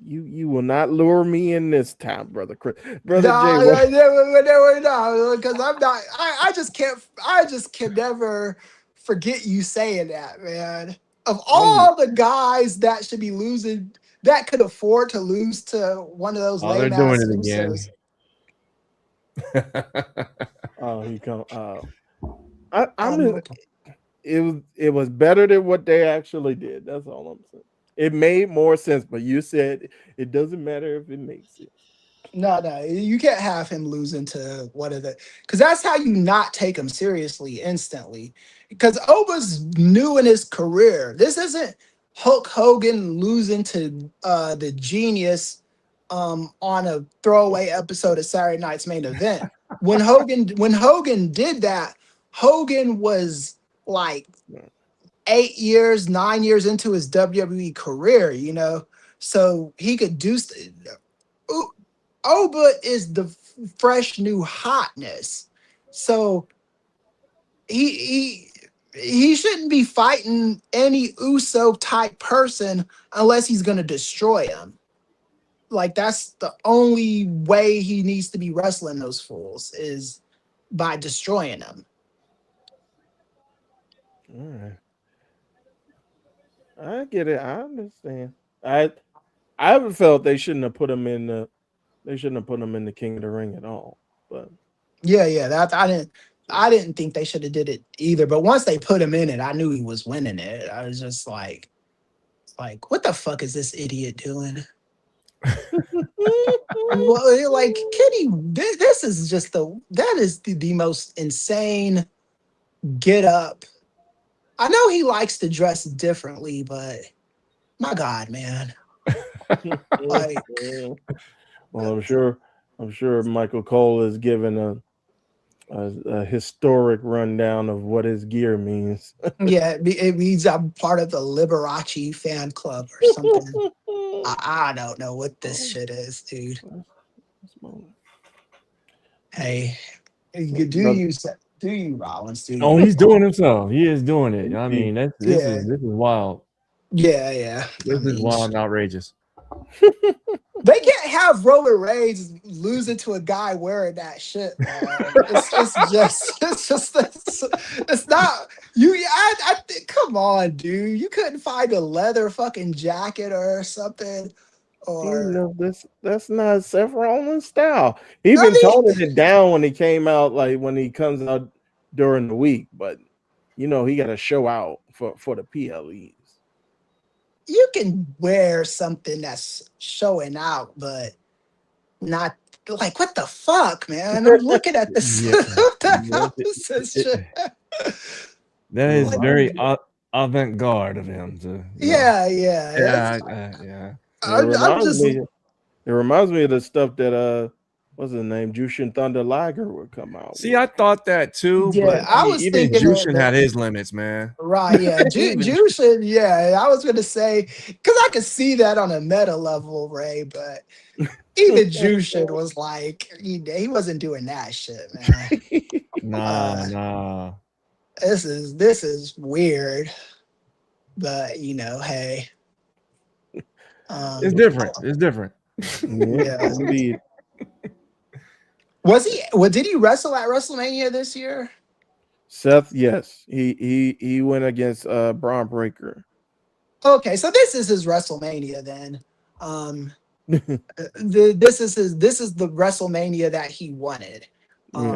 you will not lure me in this time, brother Chris.
Jay. No, because I'm not. I just can never forget you saying that, man. Of all the guys that should be losing, that could afford to lose to one of those lame ass Usos.
He come. It was better than what they actually did. That's all I'm saying. It made more sense, but you said it doesn't matter if it makes sense.
No, you can't have him losing to one of the, because that's how you not take him seriously instantly. Because Oba's new in his career. This isn't Hulk Hogan losing to the genius on a throwaway episode of Saturday Night's Main Event. When Hogan did that, Hogan was like 9 years into his WWE career, you know, so he could do. Oba is the fresh new hotness, so he shouldn't be fighting any Uso type person unless he's gonna destroy him. Like that's the only way he needs to be wrestling those fools is by destroying them.
All right. I get it. I understand. I haven't felt they shouldn't have put him in the King of the Ring at all. But
Yeah, that I didn't think they should have did it either. But once they put him in it, I knew he was winning it. I was just like, what the fuck is this idiot doing? Well, like Kenny, this is just the most insane get up. I know he likes to dress differently, but my God, man. Like,
well, I'm sure Michael Cole is given a historic rundown of what his gear means.
yeah, it means I'm part of the Liberace fan club or something. I don't know what this shit is, dude. Hey, do you, Rollins? Do you?
Oh, he's doing himself. He is doing it. I mean, this
Yeah.
is wild.
Yeah.
This is wild and outrageous.
They can't have Roman Reigns losing to a guy wearing that shit, man. It's not you. I think, come on, dude. You couldn't find a leather fucking jacket or something, or
that's not Seth Rollins' style. He's been toning it down when he came out, like when he comes out during the week, but you know he got to show out for the PLEs.
You can wear something that's showing out, but not like what the fuck, man. I'm looking at this.
That is very avant-garde of him.
Yeah.
It reminds me of the stuff that what's his name, Jushin Thunder Liger would come out.
See, I thought that too, but
I was
even
thinking
Jushin had his limits, man.
Right, yeah. Jushin, yeah. I was gonna say because I could see that on a meta level, Ray, but even Jushin was like he wasn't doing that shit, man.
Nah.
This is weird, but you know, hey,
it's different. It's different.
Yeah,
indeed.
Did he wrestle at WrestleMania this year?
Seth, yes, he went against Braun Breaker.
Okay, so this is his WrestleMania then. This is the WrestleMania that he wanted.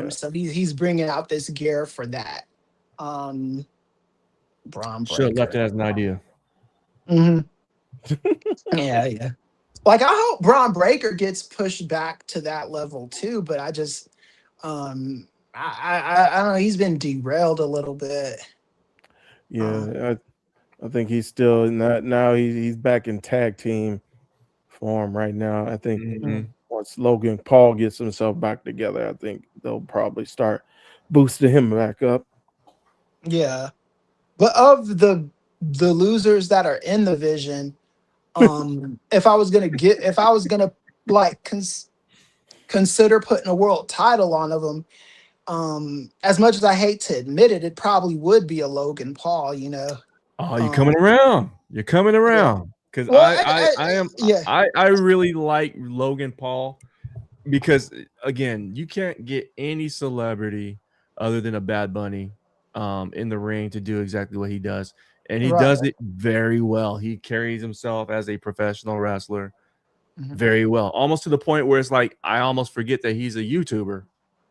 So he's bringing out this gear for that. Braun Breaker.
Should have left it as an idea.
Yeah. Like I hope Braun Breaker gets pushed back to that level too, but I just I don't know, he's been derailed a little bit.
Yeah, I think he's still not now. He's back in tag team form right now. I think once Logan Paul gets himself back together, I think they'll probably start boosting him back up.
Yeah, but of the losers that are in the division, if I was gonna like consider putting a world title on of them, as much as I hate to admit it, it probably would be a Logan Paul, you know.
Oh, you're coming around. You're coming around. Because I really like Logan Paul because again, you can't get any celebrity other than a Bad Bunny in the ring to do exactly what he does. And he does it very well. He carries himself as a professional wrestler very well, almost to the point where it's like I almost forget that he's a YouTuber.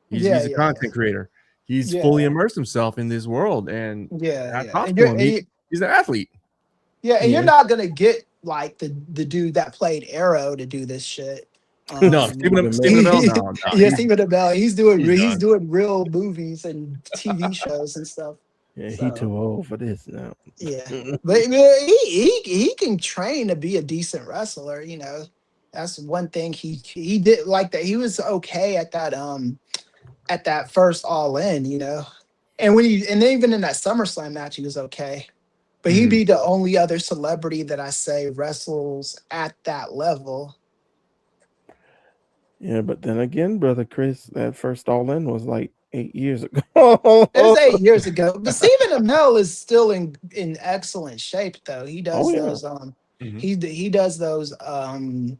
He's a content creator. He's fully immersed himself in this world, and he's an athlete.
Yeah, and you're not gonna get like the dude that played Arrow to do this shit.
No, Stephen Amell.
Stephen Amell. He's doing real movies and TV shows and stuff.
Yeah, he too old for this now.
Yeah, but he can train to be a decent wrestler, you know. That's one thing he did like that. He was okay at that first All In, you know. And then even in that SummerSlam match, he was okay. But he'd be the only other celebrity that I say wrestles at that level.
Yeah, but then again, brother Chris, that first All In was like 8 years ago.
It was 8 years ago. But Stephen Amell is still in excellent shape though. He does those he does those the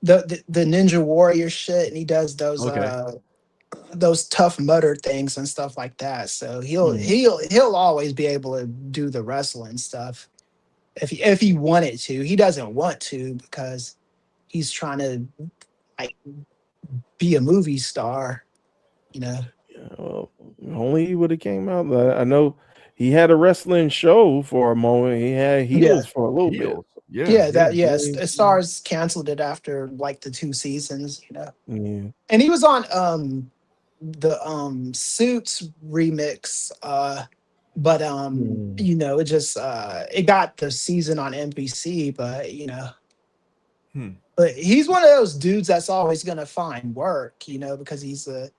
Ninja Warrior shit, and he does those Tough Mudder things and stuff like that. So he'll always be able to do the wrestling stuff if he wanted to. He doesn't want to because he's trying to like be a movie star, you know.
Yeah, well, only he would have came out. I know he had a wrestling show for a moment. He had heels for a little bit.
Stars canceled it after like the 2 seasons, you know.
Yeah.
And he was on the Suits remix, but you know, it just it got the season on NBC, but you know. But he's one of those dudes that's always gonna find work, you know, because he's a,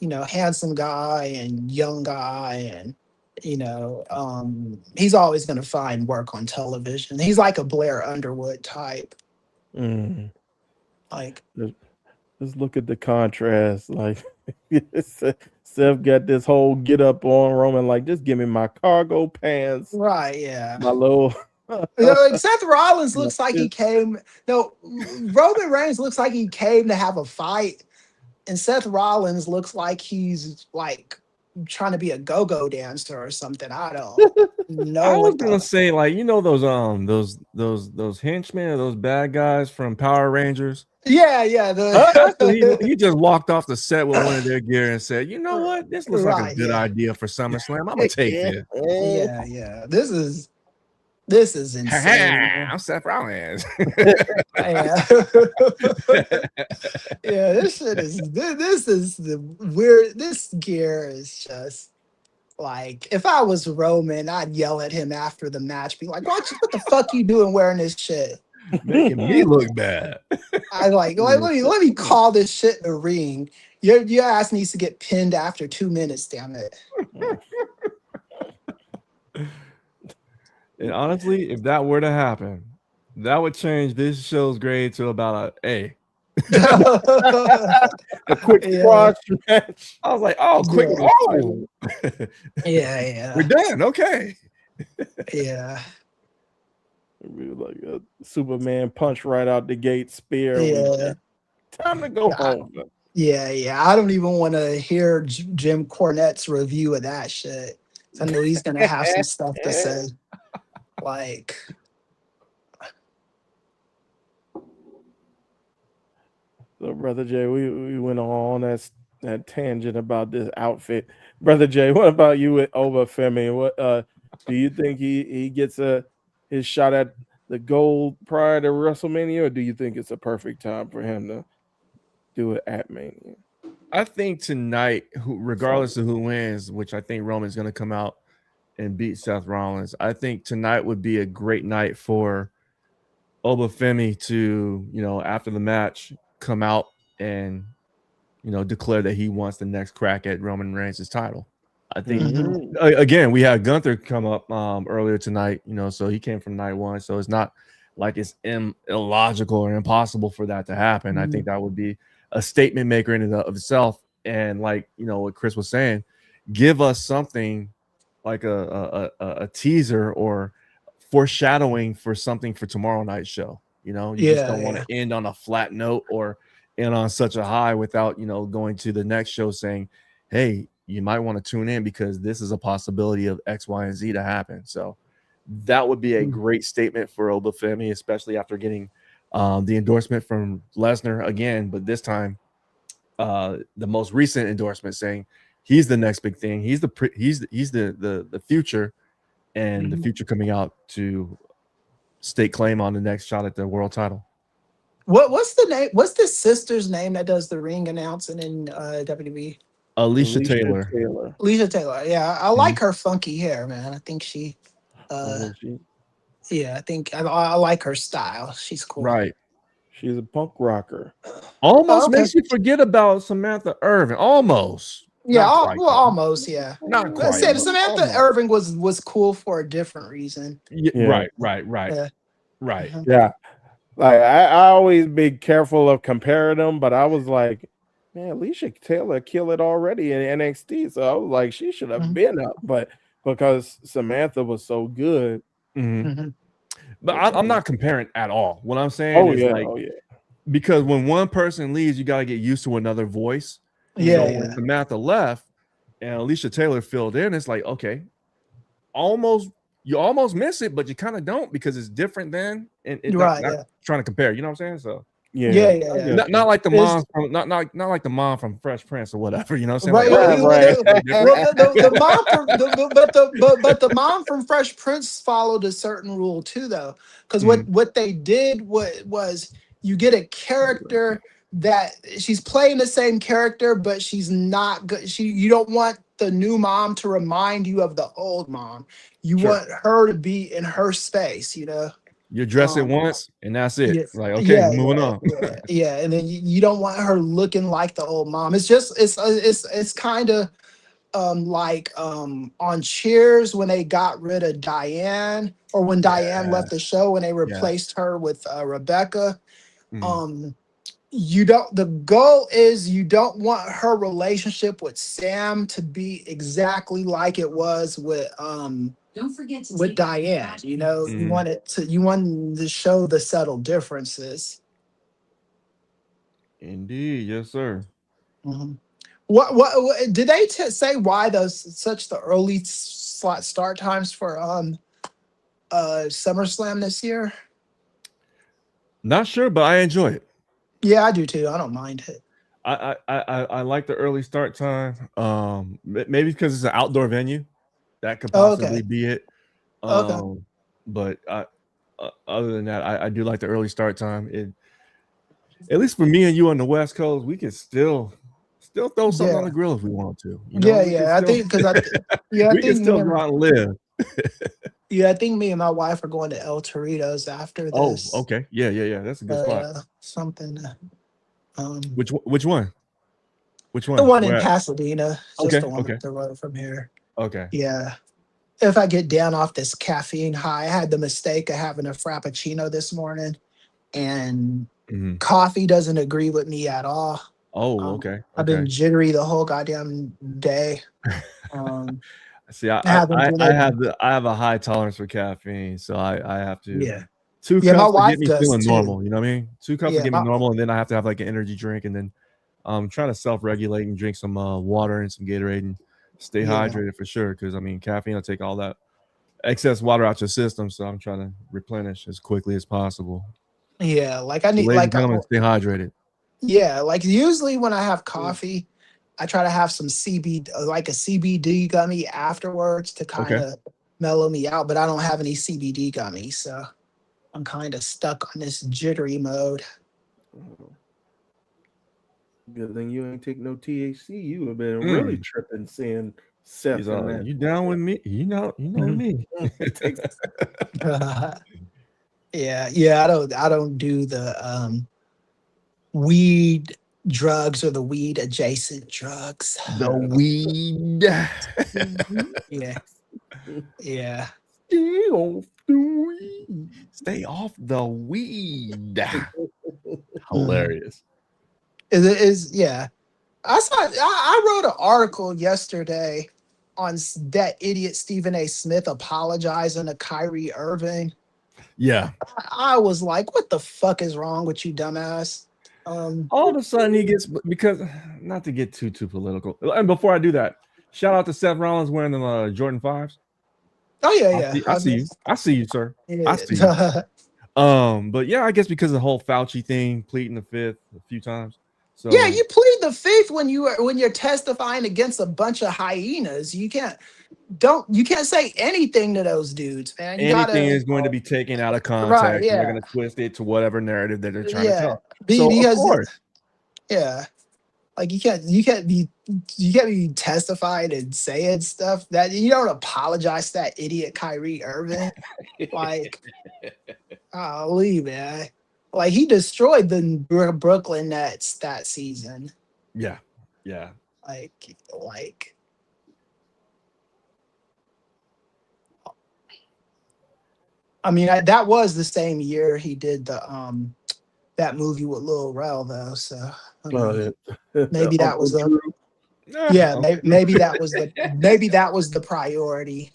you know, handsome guy and young guy, and you know, he's always gonna find work on television. He's like a Blair Underwood type. Like,
just look at the contrast. Like, Seth got this whole get up on Roman, like, just give me my cargo pants,
right? Yeah,
my little.
You know, like Seth Rollins looks like he came. No, Roman Reigns looks like he came to have a fight, and Seth Rollins looks like he's like trying to be a go-go dancer or something. I don't know.
I was gonna say, like, you know, those henchmen or those bad guys from Power Rangers.
Yeah.
He just walked off the set with one of their gear and said, "You know what? This looks like a good idea for SummerSlam. I'm gonna take it."
Yeah. This is insane.
I'm Seth Rollins.
Yeah, this shit is this is the weird. This gear is just like, if I was Roman, I'd yell at him after the match, be like, what the fuck you doing wearing this shit?
Making me look bad.
I like let me call this shit in the ring. Your ass needs to get pinned after 2 minutes, damn it.
And honestly, if that were to happen, that would change this show's grade to about a A.
A quick squash match.
I was like, oh, quick. Oh.
Yeah.
We're done. Okay.
Yeah.
Like a Superman punch right out the gate, spear.
Yeah.
Time to go home.
Yeah. I don't even want to hear Jim Cornette's review of that shit. I know he's gonna have some stuff to say. Like,
so Brother Jay, we went on that tangent about this outfit. Brother Jay, what about you with Obafemi? What do you think he gets his shot at the gold prior to WrestleMania, or do you think it's a perfect time for him to do it at Mania?
I think tonight, regardless of who wins, which I think Roman's going to come out and beat Seth Rollins, I think tonight would be a great night for Obafemi to, you know, after the match, come out and, you know, declare that he wants the next crack at Roman Reigns' title. I think, again, we had Gunther come up earlier tonight, you know, so he came from night one. So it's not like it's illogical or impossible for that to happen. I think that would be a statement maker in and of itself. And like, you know, what Chris was saying, give us something like a teaser or foreshadowing for something for tomorrow night's show. You know, you just don't want to end on a flat note or end on such a high without, you know, going to the next show saying, hey, you might want to tune in because this is a possibility of X, Y, and Z to happen. So that would be a great statement for Obafemi, especially after getting the endorsement from Lesnar again, but this time the most recent endorsement saying he's the next big thing. He's the future, and the future coming out to stake claim on the next shot at the world title.
What's the name? What's the sister's name that does the ring announcing in WWE?
Alicia Taylor.
Alicia Taylor. Yeah, I like her funky hair, man. I think she. Yeah, I think I like her style. She's cool.
Right.
She's a punk rocker.
Almost
okay.
makes you forget about Samantha Irvin. Almost.
Yeah,
Not quite.
well, almost, yeah.
Not
But
quite.
said
But
Samantha
almost.
Irving was cool for a different reason.
Yeah,
Yeah.
right.
Yeah.
Right.
Mhm.
Yeah. Like I always be careful of comparing them, but I was like, man, Alicia Taylor killed it already in NXT. So I was like, she should have
Mhm.
been up, but because Samantha was so good.
Mhm.
Mhm.
But I'm not comparing at all. What I'm saying
Oh
is
yeah,
like,
oh yeah.
because when one person leaves, you got to get used to another voice.
Yeah,
So
yeah.
when Samantha left and Alicia Taylor filled in, it's like, okay, you almost miss it, but you kind of don't because it's different then. And it not
Right, yeah.
trying to compare, you know what I'm saying? So
Yeah,
Yeah.
yeah, yeah.
not like the
It's-
mom from not like the mom from Fresh Prince or whatever, you know what I'm saying?
Right,
Like,
Yeah,
well,
right.
the mom from the mom from Fresh Prince followed a certain rule too, though, because what they did was you get a character that she's playing the same character, but she's not good. You don't want the new mom to remind you of the old mom. You
Sure.
want her to be in her space, you know.
You dress it once and that's it.
Yeah,
Like, okay,
yeah,
moving on.
yeah, and then you don't want her looking like the old mom. It's just it's kind of like on Cheers when they got rid of Diane, or when Diane left the show when they
Yeah.
replaced her with Rebecca.
Mm.
You don't. The goal is you don't want her relationship with Sam to be exactly like it was with
Don't forget to
with
take
Diane. You know, you
Mhm.
want it to you want to show the subtle differences.
Indeed, yes, sir.
Mhm. What did they say why those such the early slot start times for SummerSlam this year?
Not sure, but I enjoy it.
Yeah, I do too. I don't mind it.
I like the early start time. Maybe because it's an outdoor venue, that could
Oh,
possibly
okay.
be it.
Okay.
But other than that, I do like the early start time. At least for me and you on the West Coast, we can still throw something on
Yeah.
the grill if we want to. You know,
Yeah,
we can
yeah. I
still
think because yeah, I
we can
think me
still go
and
out and live.
I think me and my wife are going to El Torito's after
Oh,
this.
okay, yeah. That's a good spot.
Something.
Which one? Which
The
one?
one in
Where?
Pasadena, just the one
Okay,
up the road from here.
okay.
Yeah. If I get down off this caffeine high, I had the mistake of having a frappuccino this morning, and
Mhm.
coffee doesn't agree with me at all.
Oh, okay,
I've been
okay.
jittery the whole goddamn day.
See,
I haven't been
I
able.
have a high tolerance for caffeine, so I have to
Yeah,
2
yeah. My
cups to
wife
get me
does
feeling
too.
normal. You know what I mean? 2 cups to
Yeah,
get me normal, and then I have to have like an energy drink, and then trying to self-regulate and drink some water and some Gatorade and stay
yeah,
hydrated for sure. Because I mean, caffeine will take all that excess water out your system, so I'm trying to replenish as quickly as possible.
yeah. Like I
So,
need,
ladies and
like,
gentlemen, stay hydrated.
yeah. Like usually when I have coffee, I try to have some CBD, like a CBD gummy afterwards to kind
Okay.
of mellow me out. But I don't have any CBD gummies, so I'm kind of stuck on this jittery mode.
Good thing you ain't take no THC. You have been really
Mm.
tripping seeing
He's
Seth in
all,
that.
you down with me? You know me.
Take
Yeah, yeah. I don't do the weed drugs or the weed adjacent drugs.
The weed.
Yeah, yeah.
Stay off the weed.
Stay off the weed.
Mhm.
Hilarious.
Is yeah. I wrote an article yesterday on that idiot Stephen A. Smith apologizing to Kyrie Irving.
Yeah.
I was like, what the fuck is wrong with you, dumbass?
All of a sudden he gets, because not to get too political. And before I do that, shout out to Seth Rollins wearing the Jordan 5s.
Oh yeah, yeah.
I see you. I see you, sir. I see you.
Yeah.
But yeah, I guess because of the whole Fauci thing, pleading the fifth a few times. So
Yeah, you plead the fifth when you're testifying against a bunch of hyenas. You can't say anything to those dudes, man. You
anything
gotta
is going to be taken out of
right,
context, and they're
yeah,
going to twist it to whatever narrative that they're trying to
yeah.
tell. So of
Because
course,
yeah, like you can't be testifying and saying stuff that you don't apologize to that idiot Kyrie Irving. Like, golly, man. Like he destroyed the Brooklyn Nets that season.
Yeah.
Like I mean, that was the same year he did that movie with Lil Rel though. So I mean, maybe that
Uncle
was a
Drew.
yeah, maybe that was the priority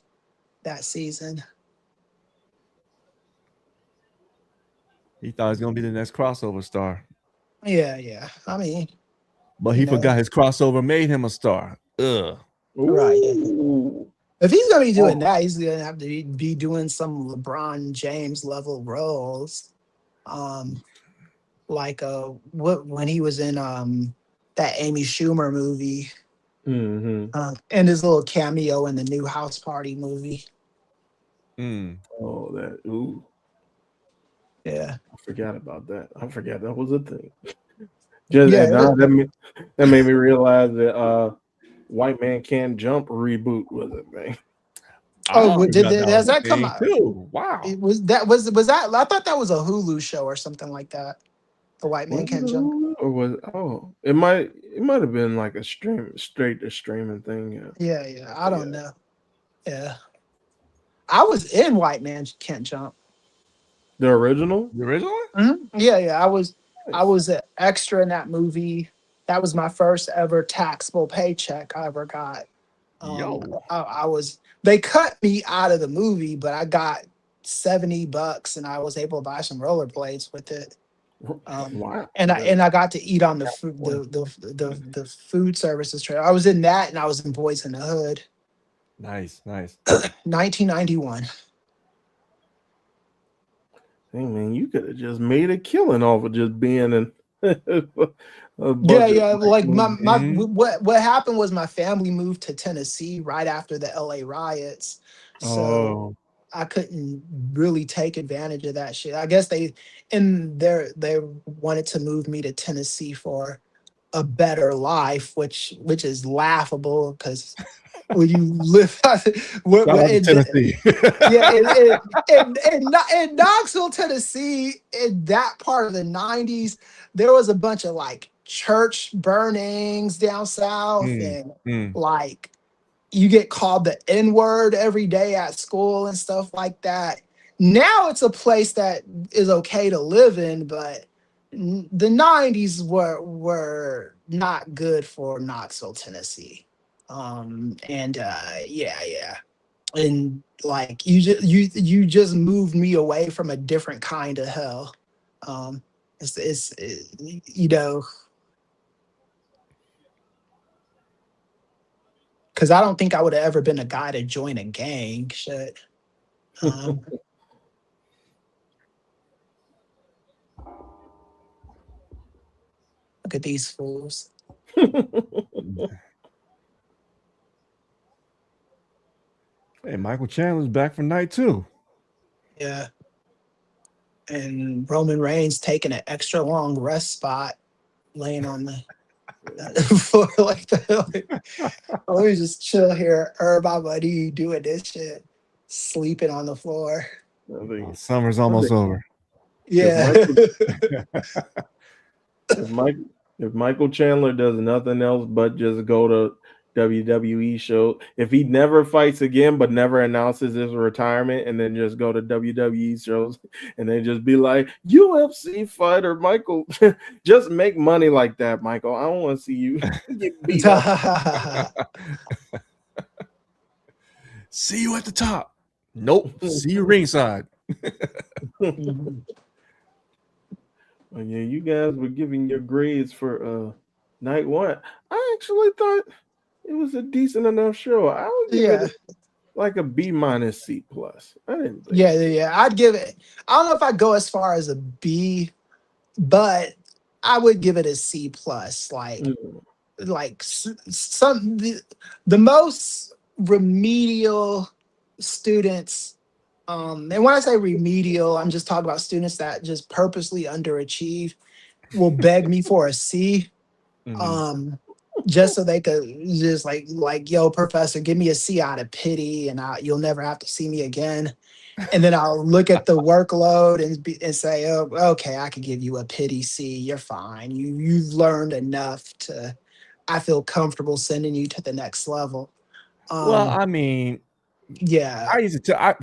that season.
He thought he was gonna be the next crossover star,
Yeah. I mean,
but he forgot his crossover made him a star. Ugh.
Right.
Ooh.
If he's gonna be doing that, he's gonna have to be doing some LeBron James level roles. Like when he was in that Amy Schumer movie, and his little cameo in the new House Party movie.
Oh, that ooh.
Yeah.
I forgot about that. I forgot that was a thing. That made me realize that White Man Can't Jump reboot was a thing.
Has that come out
too? Wow.
Was that? I thought that was a Hulu show or something like that. The White Man Can't Jump.
Or was it might have been like a straight to streaming thing.
Yeah. I don't know. Yeah. I was in White Man Can't Jump.
The original?
The original?
Mm-hmm. Yeah. I was an extra in that movie. That was my first ever taxable paycheck I ever got. They cut me out of the movie, but I got $70 and I was able to buy some rollerblades with it.
Wow.
And I got to eat on the food services trailer. I was in that and I was in Boys in the Hood.
Nice.
1991.
Hey man, you could have just made a killing off of just being in
Yeah. Like what happened was my family moved to Tennessee right after the LA riots. So I couldn't really take advantage of that shit. I guess they wanted to move me to Tennessee for a better life, which is laughable because when you live in
Tennessee.
in Knoxville, Tennessee, in that part of the 90s, there was a bunch of like church burnings down south and like you get called the N-word every day at school and stuff like that. Now it's a place that is okay to live in, but the 90s were not good for Knoxville, Tennessee. Yeah. And like you just moved me away from a different kind of hell. It's because I don't think I would have ever been a guy to join a gang. Shit. Look at these fools.
Hey, Michael Chandler's back for night 2.
Yeah. And Roman Reigns taking an extra long rest spot, laying on the floor like that. Let me just chill here. Everybody doing this shit, sleeping on the floor.
Summer's almost over.
Yeah.
If Michael Chandler does nothing else but just go to WWE show, if he never fights again but never announces his retirement and then just go to WWE shows and then just be like, UFC fighter Michael, just make money like that, Michael. I don't want to see you get beat up.
See you at the top. Nope. See you ringside.
Oh, yeah, you guys were giving your grades for night 1. I actually thought it was a decent enough show. I would give it like a B- C+. I didn't think
Yeah. I'd give it. I don't know if I'd go as far as a B, but I would give it a C+. Like some the most remedial students. And when I say remedial, I'm just talking about students that just purposely underachieve will beg me for a C. Just so they could just like, yo, professor, give me a C out of pity and you'll never have to see me again. And then I'll look at the workload and say, oh, okay, I can give you a pity C. You're fine. You've learned enough to. I feel comfortable sending you to the next level.
Well, I mean,
Yeah,
I used to tell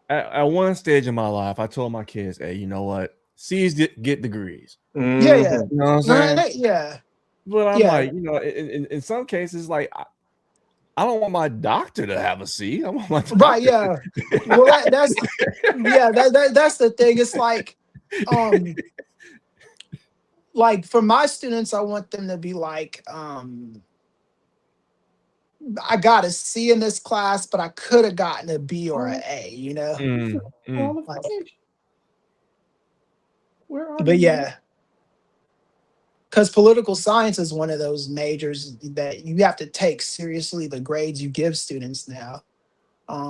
at one stage in my life, I told my kids, "Hey, you know what? C's get degrees."
yeah.
You know what I'm saying?
Yeah,
But I'm
yeah.
like, in some cases, like I don't want my doctor to have a C. I want my
Right,
doctor.
yeah. Well, that's yeah. That's the thing. It's um, like for my students, I want them to be like, I got a C in this class, but I could have gotten a B or an A. Like,
Where are
but
you?
yeah, because political science is one of those majors that you have to take seriously the grades you give students now,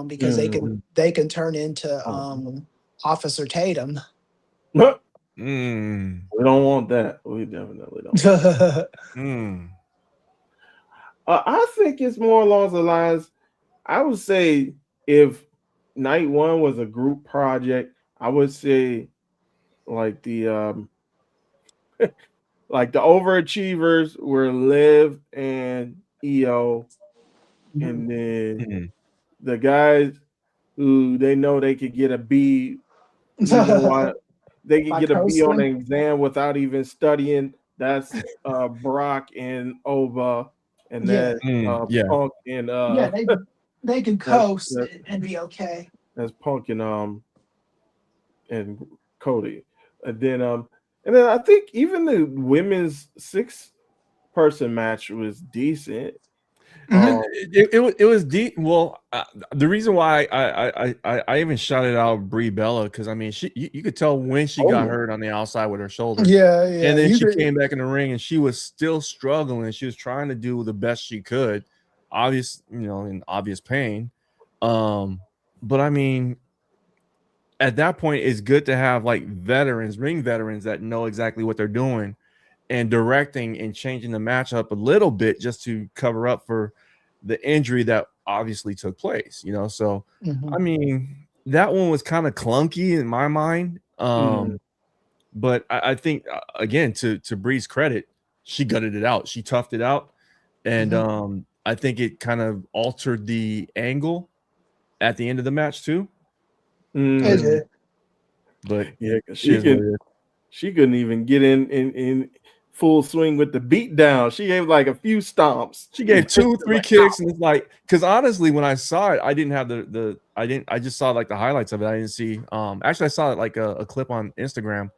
because they can turn into Officer Tatum.
We don't want that. We definitely don't. I think it's more along the lines. I would say if night one was a group project, I would say like the like the overachievers were Liv and EO, and then the guys who they know they could get a B, even while they could
Like
get a B on
hosting.
an exam without even studying. That's Brock and Ova, and
Yeah,
then
Yeah.
Punk and
yeah. They can coast
that,
and be okay.
that's Punk and Cody, and then I think even the women's 6-person match was decent.
It was deep. Well, the reason why I even shouted out Brie Bella, because I mean you could tell when she got hurt on the outside with her shoulder.
Yeah,
And
yeah.
then she came back in the ring and she was still struggling. She was trying to do the best she could, in obvious pain. But I mean, at that point, it's good to have like ring veterans that know exactly what they're doing and directing and changing the matchup a little bit just to cover up for the injury that obviously took place, So, I mean, that one was kind of clunky in my mind. But I think again, to Bree's credit, she gutted it out. She toughed it out, and I think it kind of altered the angle at the end of the match too. But
yeah, because she couldn't even get in full swing with the beat down. She gave like a few stomps.
She gave 2-3 kicks, and it's like, because honestly, when I saw it, I didn't have I just saw like the highlights of it. I didn't see. Actually, I saw it like a clip on Instagram.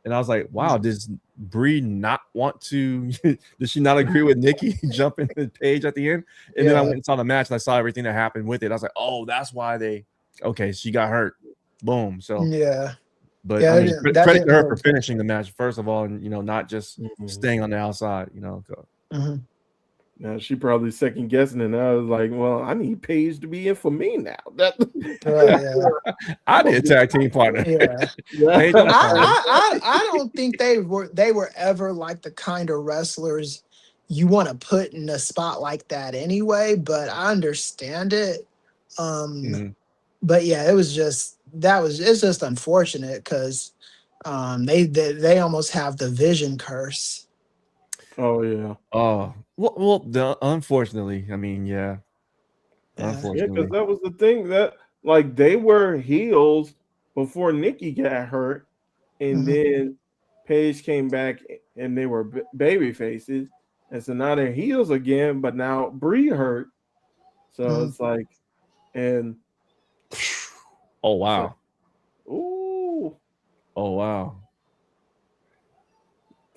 And I was like, wow, does Brie not want to? Does she not agree with Nikki jumping the page at the end? And then I went and saw the match and I saw everything that happened with it. I was like, oh, that's why she got hurt. Boom. So, but I mean, credit to her for finishing the match, first of all, and, not just staying on the outside,
Now she probably second guessing, and I was like, "Well, I need Paige to be in for me now."
I need a tag team partner.
Paige, I don't think they were ever like the kind of wrestlers you want to put in a spot like that anyway. But I understand it. But yeah, it's just unfortunate because they almost have the vision curse.
Oh yeah.
Oh well. Unfortunately, I mean, yeah. Unfortunately,
because that was the thing that like they were heels before Nikki got hurt, and then Paige came back and they were baby faces, and so now they're heels again. But now Brie hurt, so it's like, and
oh wow,
ooh,
oh wow.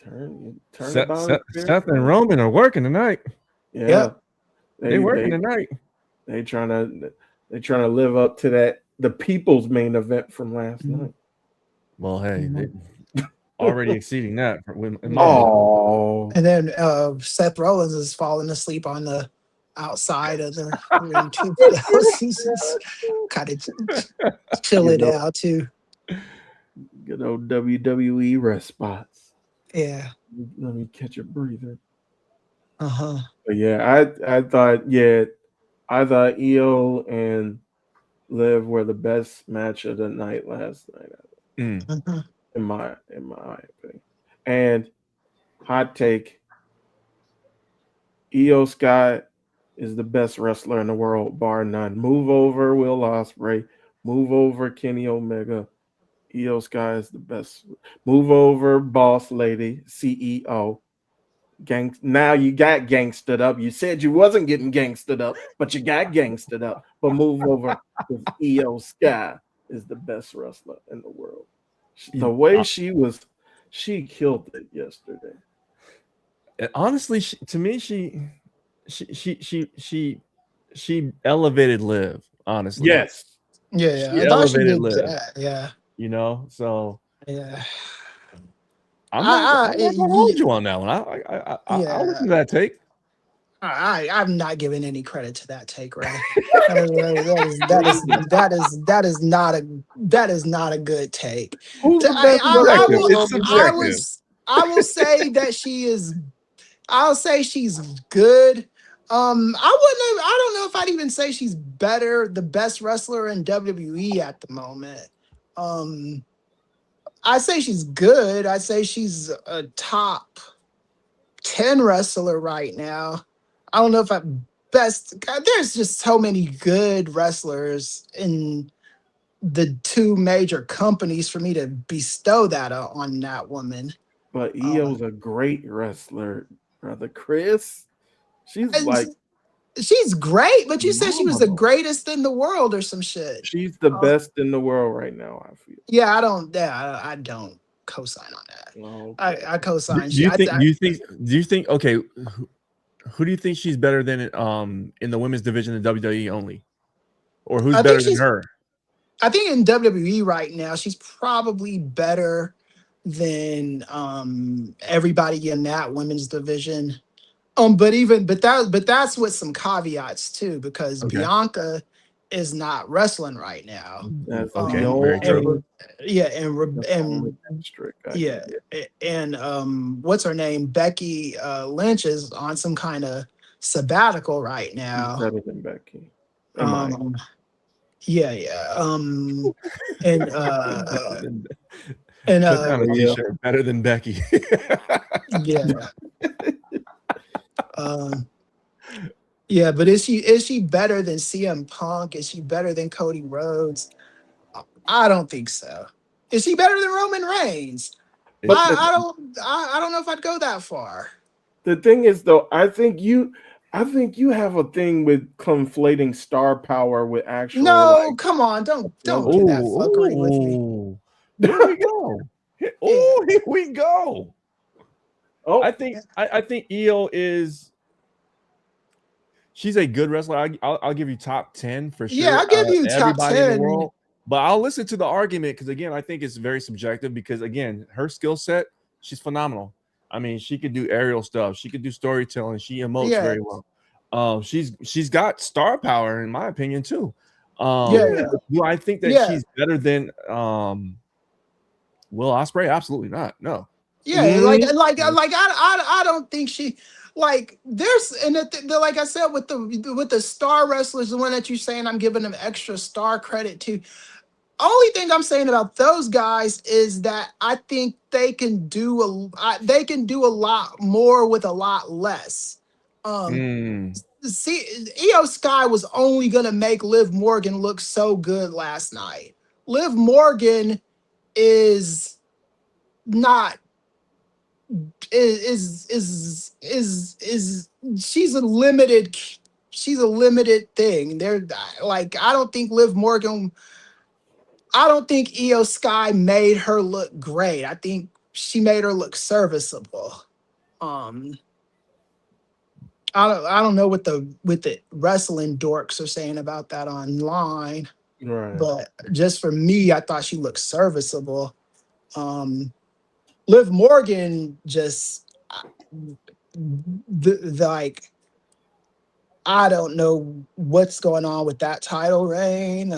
Turn
Seth and Roman are working tonight.
Yeah,
they're working tonight.
They're trying to live up to the people's main event from last night.
Well, hey, they already exceeding that.
And then Seth Rollins is falling asleep on the outside of the ring too. He's kind of chill it out too.
Good old WWE rest spots.
Yeah.
Let me catch a breather.
But
yeah, I thought EO and Liv were the best match of the night last night,
Mhm.
in my opinion. And hot take: Io Sky is the best wrestler in the world, bar none. Move over Will Ospreay. Move over Kenny Omega. Io Sky is the best. Move over Boss Lady, CEO. Now you got gangstered up. You said you wasn't getting gangstered up, but you got gangstered up. But move over because Io Sky is the best wrestler in the world. The way she killed it yesterday.
Honestly, to me, she elevated Liv. Honestly,
Yes.
Yeah,
she
I thought she
elevated
did
Liv.
that. Yeah,
You know, so
yeah.
I'm not gonna hold
Yeah,
you on that one. I'll
yeah.
listen to that take.
I'm not giving any credit to that take, Ray. That is not a good take.
Who's the best
Subjective.
wrestler
It's
on the show?
subjective.
I will say that she is. I'll say she's good. I don't know if I'd even say she's the best wrestler in WWE at the moment. Um, I say she's good. I say she's a top 10 wrestler right now. I don't know if I'm best. God, there's just so many good wrestlers in the two major companies for me to bestow that on that woman.
But
Um,
Io's a great wrestler, brother Chris. She's
and
like
she's great, but you said she was the
phenomenal.
greatest in the world or some shit.
She's the
Uh,
best in the world right now, I feel.
yeah, I don't. Yeah, I don't co-sign on that.
Okay.
I
Do
co-sign.
you think? Do you think? Okay, who do you think she's better than in the women's division in WWE only, or who's
I think
better than
she's.
her?
I think in WWE right now, she's probably better than everybody in that women's division. But that's with some caveats too, because
Okay.
Bianca is not wrestling right now.
That's
Okay,
the
very
And
true.
yeah,
that's the only asterisk I
yeah,
can get.
and what's her name? Becky Lynch is on some kind of sabbatical right
She's
now.
better than Becky. Am I?
Um, yeah. And
Better than,
and
put down a
Yeah.
t-shirt. Better than Becky.
yeah. Um, yeah, but is she better than CM Punk? Is she better than Cody Rhodes? I don't think so. Is she better than Roman Reigns?
But the
I don't know if I'd go that far.
the thing is though, I think you have a thing with conflating star power with actual
No,
like
come on, don't
ability.
do that fuckery with me.
Oh, here we go. Oh, here we go.
Oh,
I think Io is. She's a good wrestler. I'll give you top 10 for
Yeah,
sure.
I'll give you top
Everybody in the
10.
world, but I'll listen to the argument because again, I think it's very subjective. Because again, her skill set, she's phenomenal. I mean, she could do aerial stuff. She could do storytelling. She emotes
Yeah,
very well. She's got star power in my opinion too.
yeah.
Do I think that
Yeah.
she's better than Will Ospreay? Absolutely not. No.
Yeah,
mm,
I don't think she like there's and like I said with the star wrestlers, the one that you're saying I'm giving them extra star credit to. Only thing I'm saying about those guys is that I think they can do a lot more with a lot less. Um,
Mm.
see, Io Sky was only gonna make Liv Morgan look so good last night. Liv Morgan is not is she's a limited thing. They're like I don't think Io Sky made her look great. I think she made her look serviceable. Um I don't know what the wrestling dorks are saying about that online,
right.
but just for me, I thought she looked serviceable. Liv Morgan just like I don't know what's going on with that title reign.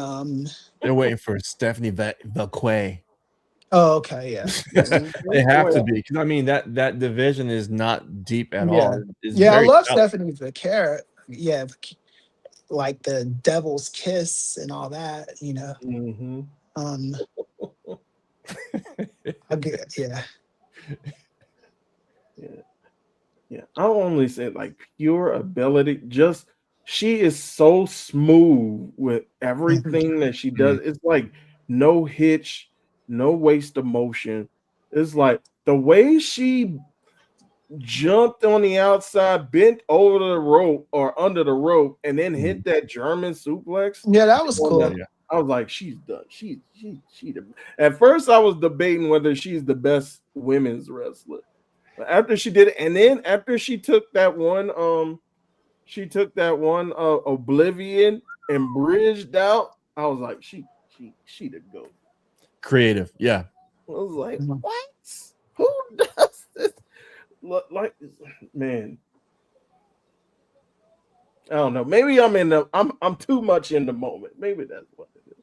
They're waiting for Stephanie Valquay.
Oh, okay, yeah,
They have to
Well,
be because I mean that division is not deep at
yeah,
all. It's
yeah. I
very
love
shallow.
Stephanie the Carrot. Yeah, like the devil's kiss and all that, you know.
Mm-hmm.
I get, yeah.
Yeah. I'll only say like pure ability. Just she is so smooth with everything that she does. It's like no hitch, no waste of motion. It's like the way she jumped on the outside, bent over the rope or under the rope, and then hit that German suplex.
Yeah, that was
on
cool.
the- I was like, she's done. At first, I was debating whether she's the best women's wrestler. But after she did it, and then after she took that one Oblivion and bridged out. I was like, she the goat.
Creative, yeah.
I was like,
Mhm.
what? Who does this? Look like, man. I don't know. Maybe I'm too much in the moment. Maybe that's what it is.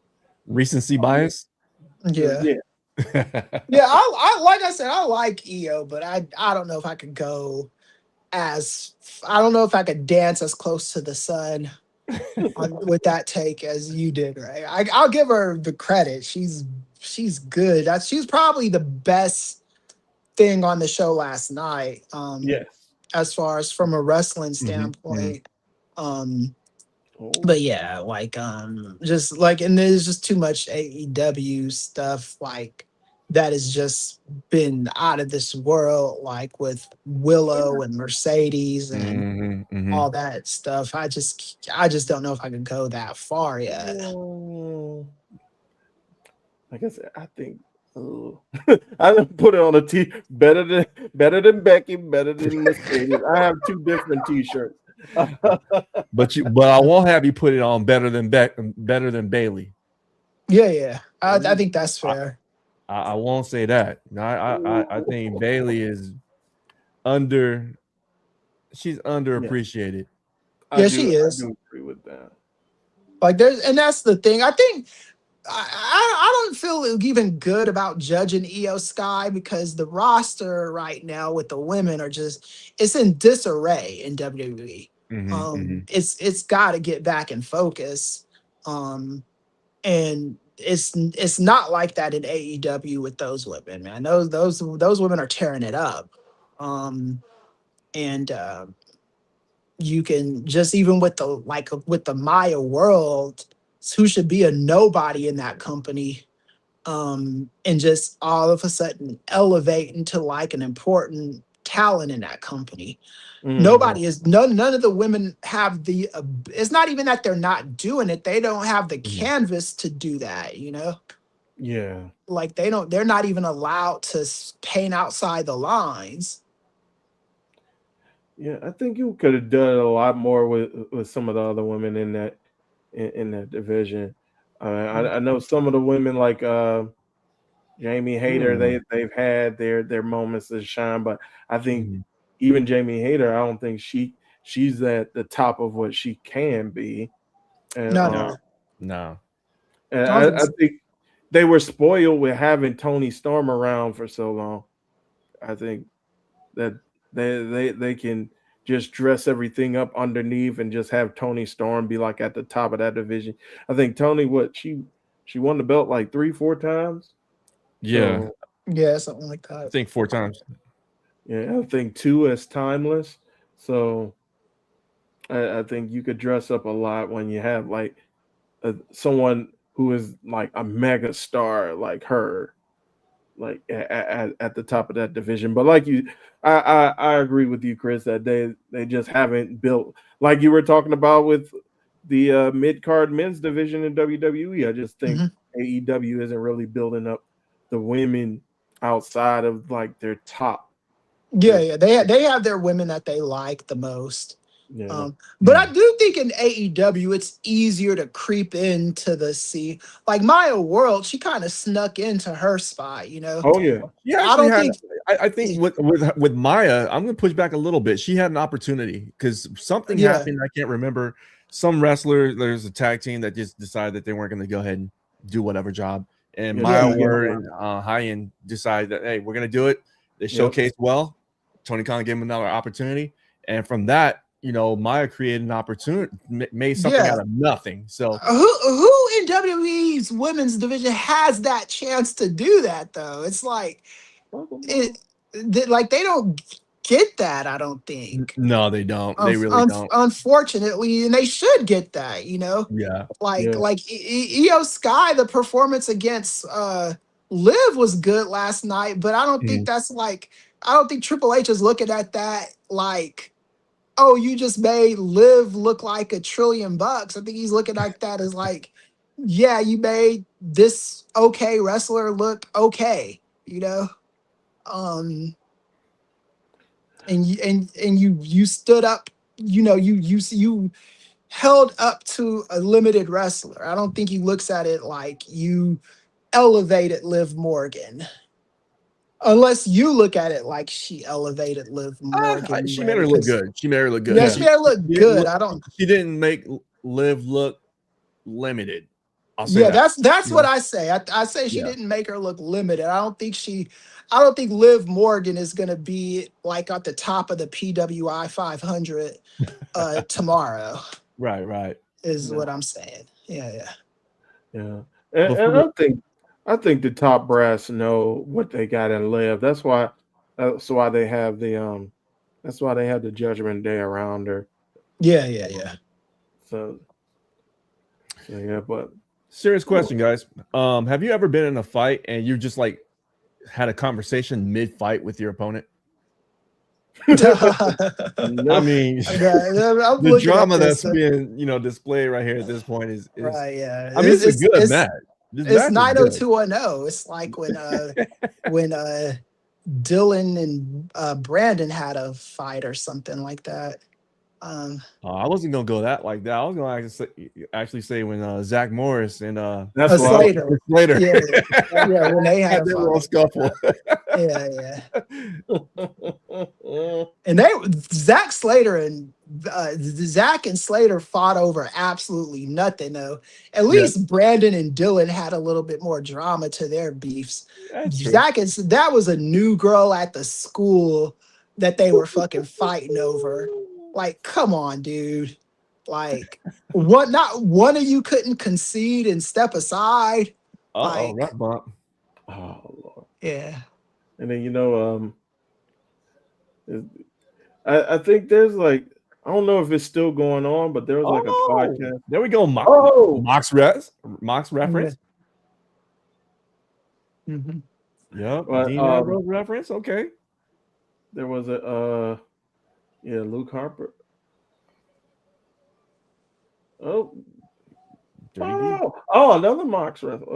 Recency bias.
Yeah.
Yeah.
Yeah, I like I said, I like EO, but I don't know if I could go I don't know if I could dance as close to the sun with that take as you did, right? I'll give her the credit. She's good. She's probably the best thing on the show last night.
Yes.
As far as from a wrestling standpoint. But yeah, like just like, and there's just too much AEW stuff like that has just been out of this world, like with Willow and Mercedes and all that stuff. I just don't know if I could go that far yet.
Like I said, I think I done put it on a t better than Becky, better than Mercedes. I have two different t-shirts.
but I won't have you put it on better than Bailey.
Yeah. I think that's fair.
I won't say that. No, I think Bailey is she's underappreciated.
Yeah, she is.
I do agree with that.
Like and that's the thing. I think I don't feel even good about judging EO Sky because the roster right now with the women it's in disarray in WWE. It's got to get back in focus, and it's not like that in AEW with those women, man. Those women are tearing it up, and you can just even with the Maya World, who should be a nobody in that company, and just all of a sudden elevate into like an important talent in that company. Nobody is none of the women have the it's not even that they're not doing it, they don't have the canvas to do that, you know.
Yeah,
like they're not even allowed to paint outside the lines.
Yeah, I think you could have done a lot more with some of the other women in that division. I know some of the women like Jamie Hayter, they've had their moments to shine, but I think even Jamie Hayter, I don't think she's at the top of what she can be. And,
No.
And I think they were spoiled with having Tony Storm around for so long. I think that they can just dress everything up underneath and just have Tony Storm be like at the top of that division. I think Tony, she won the belt like 3-4 times.
Yeah.
Yeah, something like that.
I think 4 times.
Yeah, I think 2 as timeless. So I think you could dress up a lot when you have like someone who is like a mega star like her, like at the top of that division. But like I agree with you, Chris, that they just haven't built, like you were talking about with the mid card men's division in WWE. I just think AEW isn't really building up the women outside of like their top.
Yeah, they have their women that they like the most.
Yeah.
But I do think in AEW it's easier to creep into the scene. Like Maya World, she kind of snuck into her spot, you know.
Oh yeah.
I think with Maya, I'm gonna push back a little bit. She had an opportunity because something happened. I can't remember. Some wrestler, there's a tag team that just decided that they weren't gonna go ahead and do whatever job. And Maya Word and Hyen decided that, hey, we're gonna do it. They showcased well. Tony Khan gave him another opportunity, and from that, Maya created an opportunity, made something out of nothing. So
who in WWE's women's division has that chance to do that though? It's like they don't get that. I don't think.
No, they don't. They really don't.
Unfortunately, and they should get that.
Yeah.
Like Io Sky, the performance against Liv was good last night, but I don't think that's like. I don't think Triple H is looking at that like, oh, you just made Liv look like $1 trillion. I think he's looking at that as like, yeah, you made this okay wrestler look okay, and you stood up, you held up to a limited wrestler. I don't think he looks at it like you elevated Liv Morgan. Unless you look at it like she elevated Liv Morgan.
She made her look good. She made her look good.
Yeah, she made her look good.
She didn't make Liv look limited.
That's what I say. I say she didn't make her look limited. I don't think Liv Morgan is gonna be like at the top of the PWI 500 tomorrow.
Right.
Is what I'm saying. Yeah.
And I think the top brass know what they got in Liv. That's why they have the Judgment Day around her.
Yeah.
So yeah, but
serious question, guys. Have you ever been in a fight and you just like had a conversation mid-fight with your opponent? I mean, the drama that's being displayed right here at this point is
right. Yeah,
I mean, it's a good match.
It's 90210. It's like when Dylan and Brandon had a fight or something like that.
I wasn't gonna go that like that. I was gonna actually say when Zach Morris and
that's
Slater. Yeah, when they had
a little scuffle.
Yeah. And Zach Slater and Zach and Slater fought over absolutely nothing though. At least Brandon and Dylan had a little bit more drama to their beefs. That was a new girl at the school that they were fucking fighting over. Like, come on, dude. Like, what? Not one of you couldn't concede and step aside.
Right bump.
Oh Lord.
Yeah.
And then I think there's like, I don't know if it's still going on, but there was like a podcast.
There we go. Mox reference.
Mm-hmm.
Yep. Dean Ambrose reference. Okay.
There was a Luke Harper. Another Mox reference.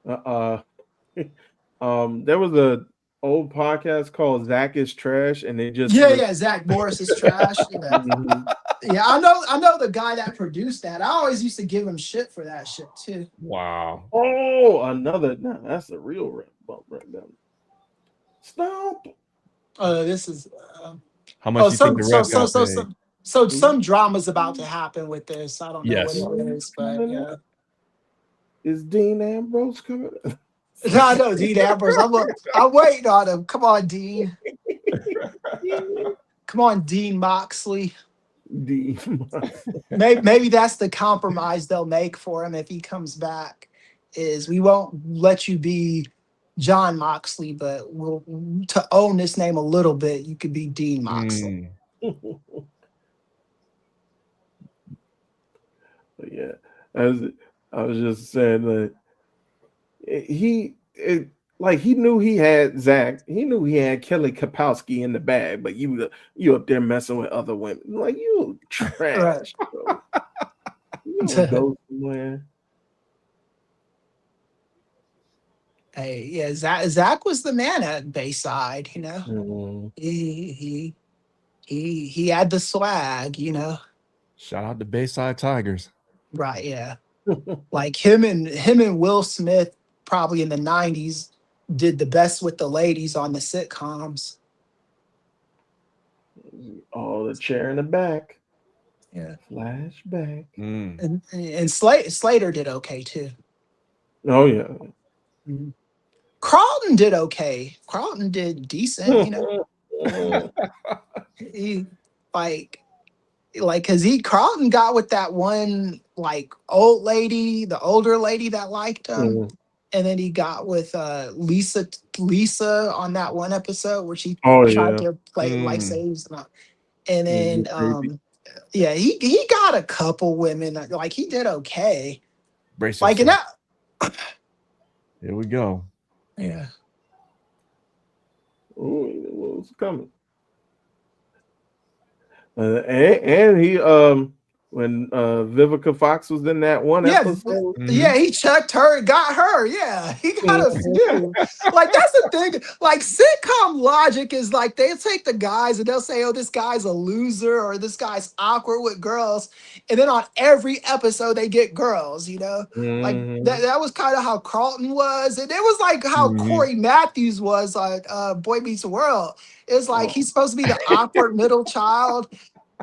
There was a old podcast called Zach is Trash, and they just
Zach Morris is trash. Yeah, I know the guy that produced that. I always used to give him shit for that shit too.
Wow.
That's a real rip bump right there. Stop.
This is
how much you think the ref
so some drama's about to happen with this. I don't know what it is, but yeah.
Is Dean Ambrose coming?
I know Dean Ambrose. I'm waiting on him. Come on, Dean. Come on, Dean Moxley. Maybe that's the compromise they'll make for him if he comes back. Is we won't let you be John Moxley, but to own this name a little bit, you could be Dean Moxley.
Yeah, I was just saying that he knew he had Zach. He knew he had Kelly Kapowski in the bag, but you up there messing with other women. Like, you trash. Bro. You don't go somewhere.
Hey, yeah, Zach was the man at Bayside,
Mm-hmm.
He had the swag,
Shout out to Bayside Tigers.
Right, yeah. Like him and Will Smith probably in the 90s did the best with the ladies on the sitcoms.
Oh, the chair in the back.
Yeah.
Flashback.
And Slater did okay too.
Oh yeah.
Mm-hmm. Carlton did okay. Carlton did decent, He like because Carlton got with that one like old lady, the older lady that liked him.
Mhm.
And then he got with Lisa on that one episode where she
Oh
tried
yeah.
to play like
Mm.
saves. And
Mhm,
then
creepy.
yeah, he got a couple women like he did okay.
Brace
Like in
yourself.
that
Here we go.
yeah.
Ooh, what was coming? And he when Vivica Fox was in that one
Yeah,
episode.
Mhm.
yeah, he checked her, got her. Yeah, he got a
Mhm.
few. Like that's the thing. Like sitcom logic is like they'll take the guys and they'll say, "Oh, this guy's a loser" or "This guy's awkward with girls," and then on every episode they get girls. Like that.
Mhm.
That was kind of how Carlton was, and it was like how
Mhm.
Corey Matthews was on Boy Meets World. It's like
Oh,
he's supposed to be the awkward middle child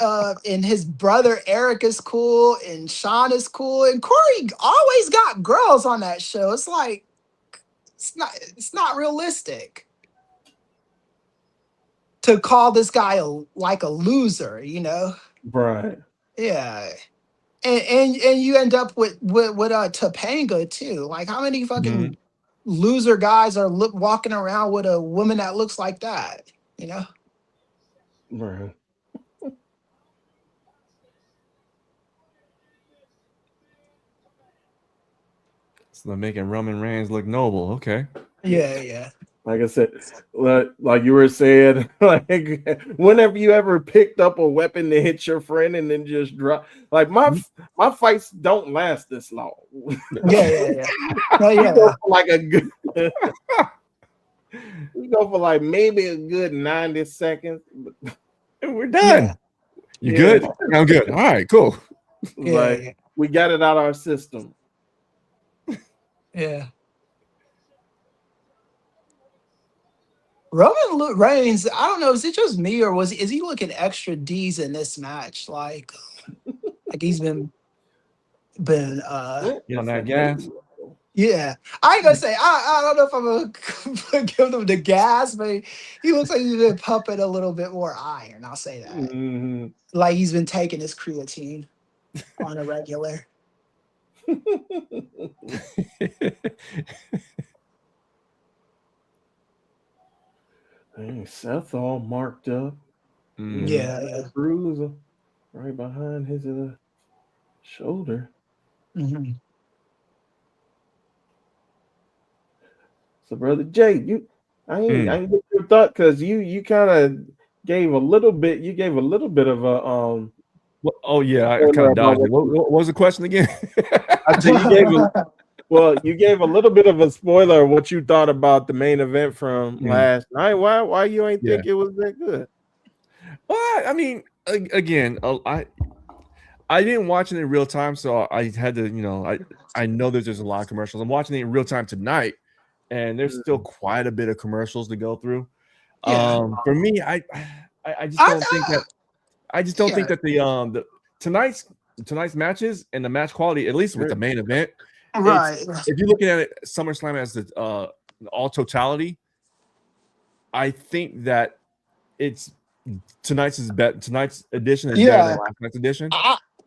and his brother Eric is cool, and Sean is cool, and Corey always got girls on that show. It's like it's not realistic to call this guy like a loser.
right.
Yeah, and you end up with Topanga too. Like how many
Mhm.
fucking loser guys are walking around with a woman that looks like that? You know?
Right.
So they're making Roman Reigns look noble. Okay.
Yeah, yeah.
Like I said, like you were saying, like whenever you ever picked up a weapon to hit your friend and then just drop, like my fights don't last this long.
Yeah, yeah, yeah. Oh
We
yeah.
go for like a good, we go for like maybe a good 90 seconds.
And we're done.
Yeah.
You
Yeah.
good? I'm good. All right, cool.
Yeah,
Like
yeah.
we got it out of our system.
Yeah. Roman Reigns, I don't know, is it just me or is he looking extra D's in this match? Like he's been
You on that gas?
yeah. I ain't gonna say I don't know if I'm gonna give him the gas, but he looks like he's been pumping a little bit more iron. I'll say that.
Mhm.
Like he's been taking his creatine on a regular.
Hey, Seth all marked up.
Mhm.
Yeah, yeah.
Bruise right behind his shoulder.
Mhm.
So, brother Jay, I
Mm.
ain't get your thought because you kind of gave a little bit. You gave a little bit of a
Oh yeah, I kind
spoiler
of
about
dodged
what
it. What was the question again?
I said. You gave a little bit of a spoiler of what you thought about the main event from
Mm.
last night. Why you ain't
Yeah.
think it was that good?
Well, I mean, again, I didn't watch it in real time, so I had to, I know there's just a lot of commercials. I'm watching it in real time tonight, and there's still quite a bit of commercials to go through.
Yeah.
For me, I just
I,
don't think that
yeah.
the tonight's matches and the match quality, at least with the main event,
Right.
if you're looking at it, SummerSlam as the all totality, I think that it's tonight's edition is better than
Yeah.
last night's edition.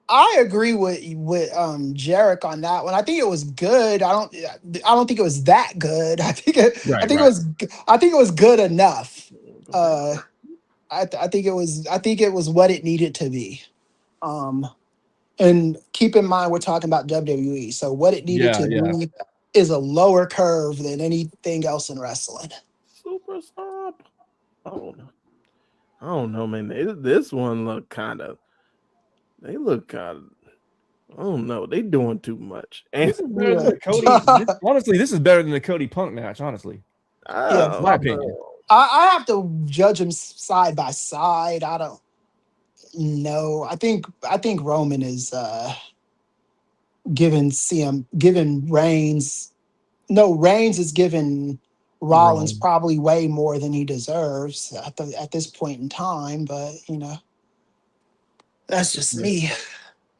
I agree with Jarek on that one. I think it was good. I don't think it was that good. I think it was good enough. I think it was what it needed to be. And keep in mind we're talking about WWE. So what it needed
Yeah,
to
yeah.
be is a lower curve than anything else in wrestling.
Super stop. I don't know, man. This one look kind of. They look kind of. I don't know. They doing too much. And
This is better than
Yeah.
the Cody. Honestly, this is better than the Cody Punk match. Honestly,
Yeah.
my opinion.
I have to judge them side by side. I don't know. I think Roman is giving Reigns. No, Reigns is giving Rollins
Roman.
probably way more than he deserves at this point in time. But that's just me.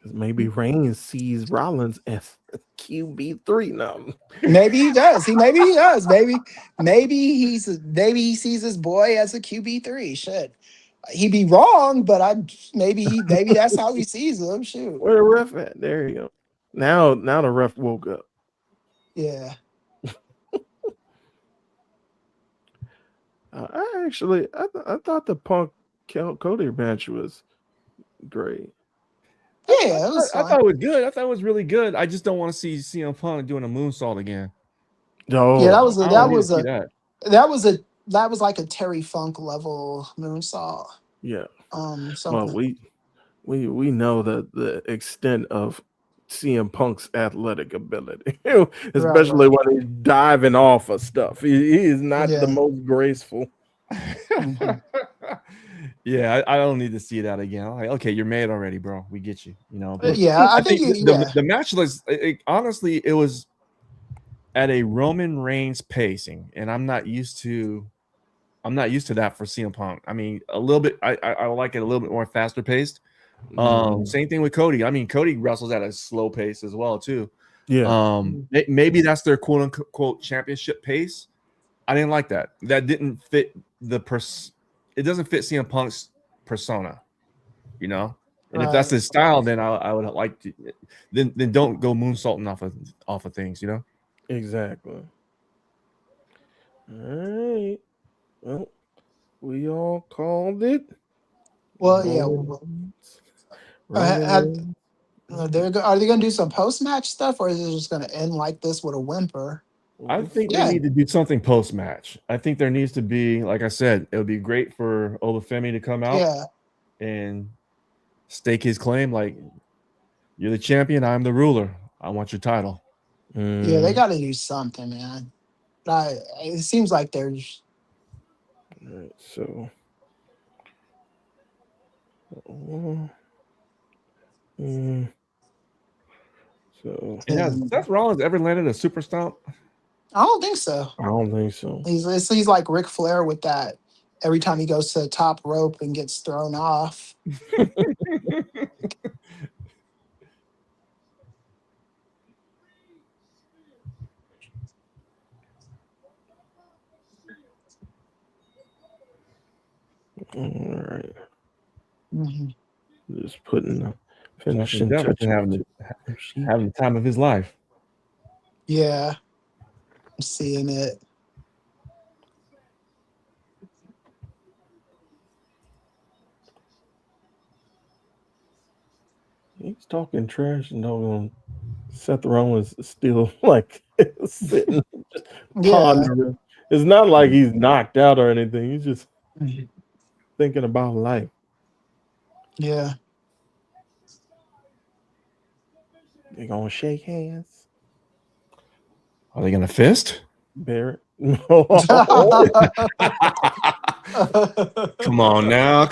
maybe Reigns sees Rollins as QB3 now.
Maybe he does. Maybe he does. Maybe he sees his boy as a QB3. Shit. He'd be wrong, but maybe that's how he sees him. Shoot.
Where the ref at? There you go. Now the ref woke up.
Yeah.
I thought the Punk Cody match was great.
Yeah, it was
I
fun.
thought it was good. I thought it was really good. I just don't want to see CM Punk doing a moonsault again.
No,
Yeah, that was like a Terry Funk level moonsault.
yeah.
Something.
Well, we know the extent of CM Punk's athletic ability, especially when he's diving off of stuff. He is not the most graceful.
Mm-hmm.
Yeah, I don't need to see that again. Like, okay, you're made already, bro. We get you. You know. But
yeah, I think
the match was honestly, it was at a Roman Reigns pacing, and I'm not used to that for CM Punk. I mean, a little bit. I like it a little bit more faster paced. Same thing with Cody. I mean, Cody wrestles at a slow pace as well too.
Yeah.
Maybe that's their quote unquote championship pace. I didn't like that. That didn't fit it doesn't fit CM Punk's persona, you know. And if that's his style, then I would like to. Then don't go moonsaulting off of things, you know.
Exactly. All right. Well, we all called it.
Well, yeah. Are they going to do some post match stuff, or is it just going to end like this with a whimper?
I think they need to do something post match. I think there needs to be, like I said, it would be great for Olufemi to come out and stake his claim. Like, you're the champion, I'm the ruler. I want your title.
Yeah, they got to do something, man. It seems like there's.
All right, so. So
has Seth Rollins ever landed a super stomp?
I don't think so.
I don't think so.
He's like Ric Flair with that. Every time he goes to the top rope and gets thrown off.
All right.
Mm-hmm.
Just putting the finishing touch.
Having the time of his life.
Yeah. I'm seeing it.
He's talking trash and doggone Seth Rollins is still like sitting just pondering. It's not like he's knocked out or anything. He's just thinking about life.
Yeah.
They're gonna shake hands.
Are they gonna fist?
Barrett.
Come on now.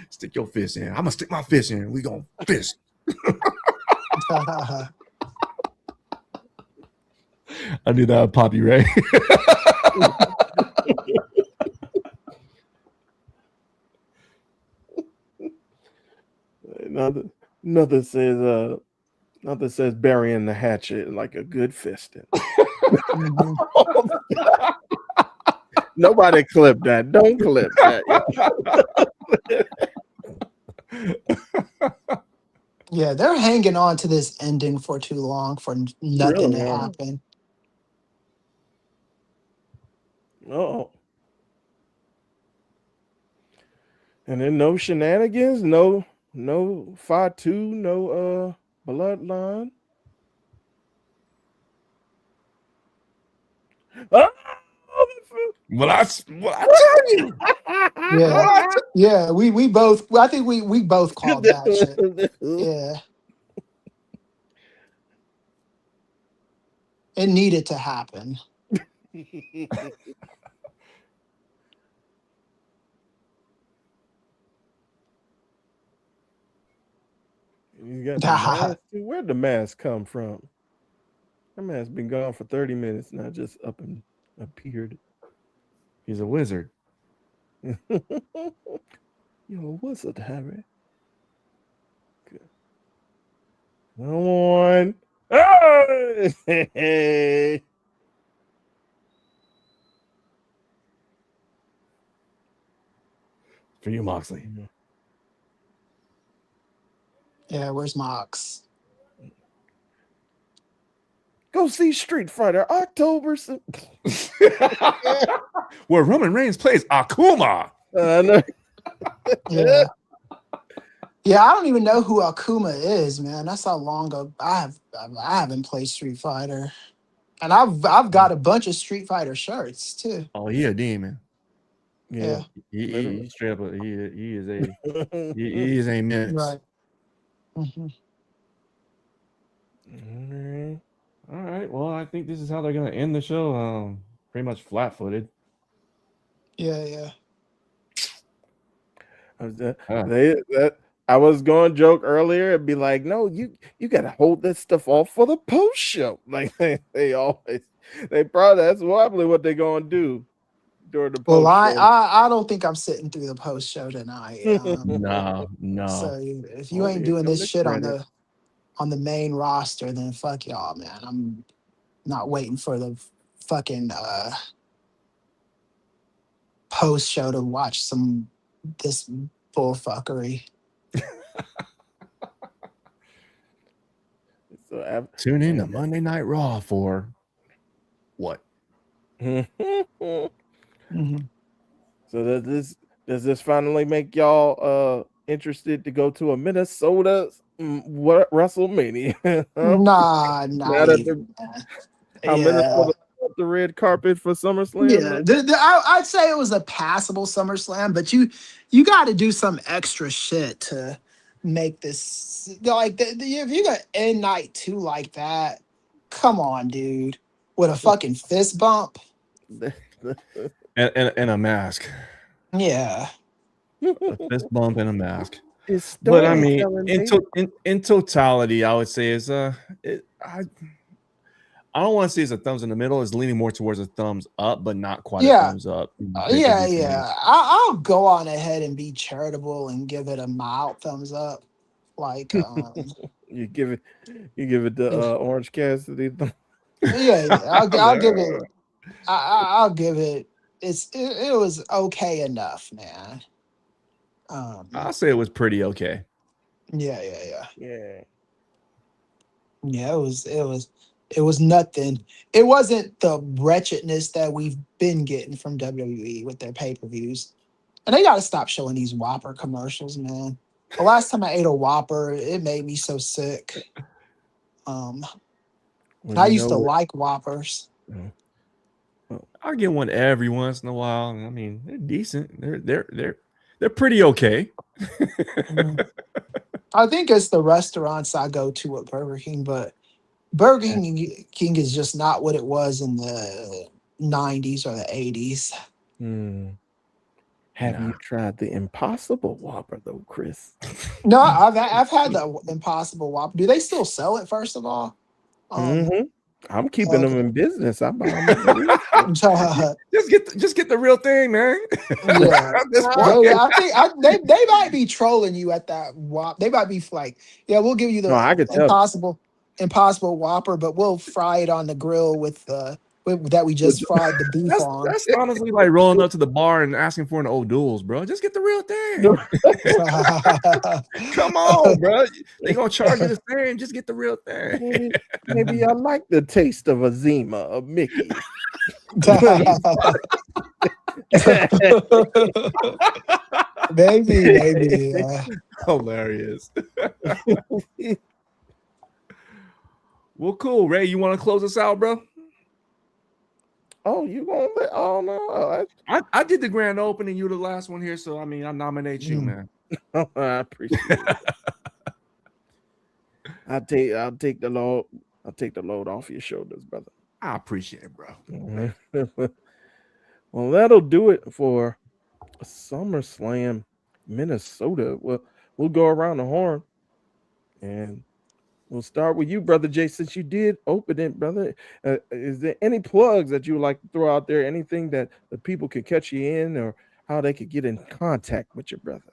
Stick your fist in. I'm gonna stick my fist in. We gonna fist. I knew that would pop you, Ray.
Nothing says burying the hatchet like a good fisting. Nobody clip that. Don't clip that.
Yeah, they're hanging on to this ending for too long for nothing to happen.
Oh. And then no shenanigans, no Fatu, no bloodline. Oh!
Well, I tell you.
Yeah. We both. I think we both called that shit. Yeah. It needed to happen.
You got the mask. Where'd the mask come from? That mask been gone for 30 minutes now, just up and appeared.
He's a wizard.
You're a wizard, Harry. Good Come on. Hey.
For you, Moxley.
Yeah, where's Mox?
Go see Street Fighter October.
Where Roman Reigns plays Akuma.
No.
Yeah. Yeah, I don't even know who Akuma is, man. That's how long ago I haven't played Street Fighter. And I've got a bunch of Street Fighter shirts too.
Oh, he a demon.
Yeah.
He straight up. He is a he is a menace.
Right. Mhm.
All right. Well, I think this is how they're gonna end the show. Pretty much flat-footed.
Yeah.
I was going to joke earlier and be like, no, you got to hold this stuff off for the post show. Like they always, that's probably what they're going to do during the post
Well,
show.
I don't think I'm sitting through the post show tonight.
No.
So if you ain't doing this shit on the main roster, then fuck y'all, man. I'm not waiting for the fucking post show to watch this bullfuckery.
So
Tune in to Monday Night Raw for what?
Mm-hmm.
So does this finally make y'all interested to go to a Minnesota WrestleMania?
Nah,
Minnesota the red carpet for SummerSlam?
Yeah, I'd say it was a passable SummerSlam, but you got to do some extra shit to make this like if you got end night 2 like that. Come on, dude, with a fucking fist bump.
And a mask.
Yeah.
A fist bump and a mask. But I mean, in totality, I would say is I don't want to say it's a thumbs in the middle. It's leaning more towards a thumbs up, but not quite a thumbs up.
I'll go on ahead and be charitable and give it a mild thumbs up. Like
you give it the Orange Cassidy.
I'll give it. I'll give it. It was okay enough, man.
I'll say it was pretty okay.
Yeah. It was nothing. It wasn't the wretchedness that we've been getting from WWE with their pay-per-views. And they got to stop showing these Whopper commercials, man. The last time I ate a Whopper, it made me so sick. I used to like Whoppers.
I'll get one every once in a while. I mean, they're decent. They're pretty okay.
I think it's the restaurants I go to at Burger King, but Burger King is just not what it was in the 90s or the 80s.
Have you tried the Impossible Whopper though, Chris?
No, I've had the Impossible Whopper. Do they still sell it? First of all,
I'm keeping them in business. I buy them.
just get the real thing, man.
Yeah, I think they might be trolling you at that Whopper. They might be like, yeah, we'll give you the Impossible Whopper, but we'll fry it on the grill with that we just fried the beef on.
That's honestly like rolling up to the bar and asking for an O'Doul's, bro. Just get the real thing. Come on, bro. They gonna charge you the same. Just get the real thing.
Maybe I like the taste of a Zima, of Mickey.
Maybe.
Hilarious. Well, cool. Ray, you want to close us out, bro?
Oh, you gonna let? Oh no,
I did the grand opening. You the last one here, so I mean, I nominate you, man.
I appreciate it. I'll take the load. I'll take the load off your shoulders, brother.
I appreciate it, bro.
Well, that'll do it for SummerSlam Minnesota. We'll go around the horn, and we'll start with you, brother Jay. Since you did open it, brother, is there any plugs that you would like to throw out there? Anything that the people could catch you in, or how they could get in contact with your brother?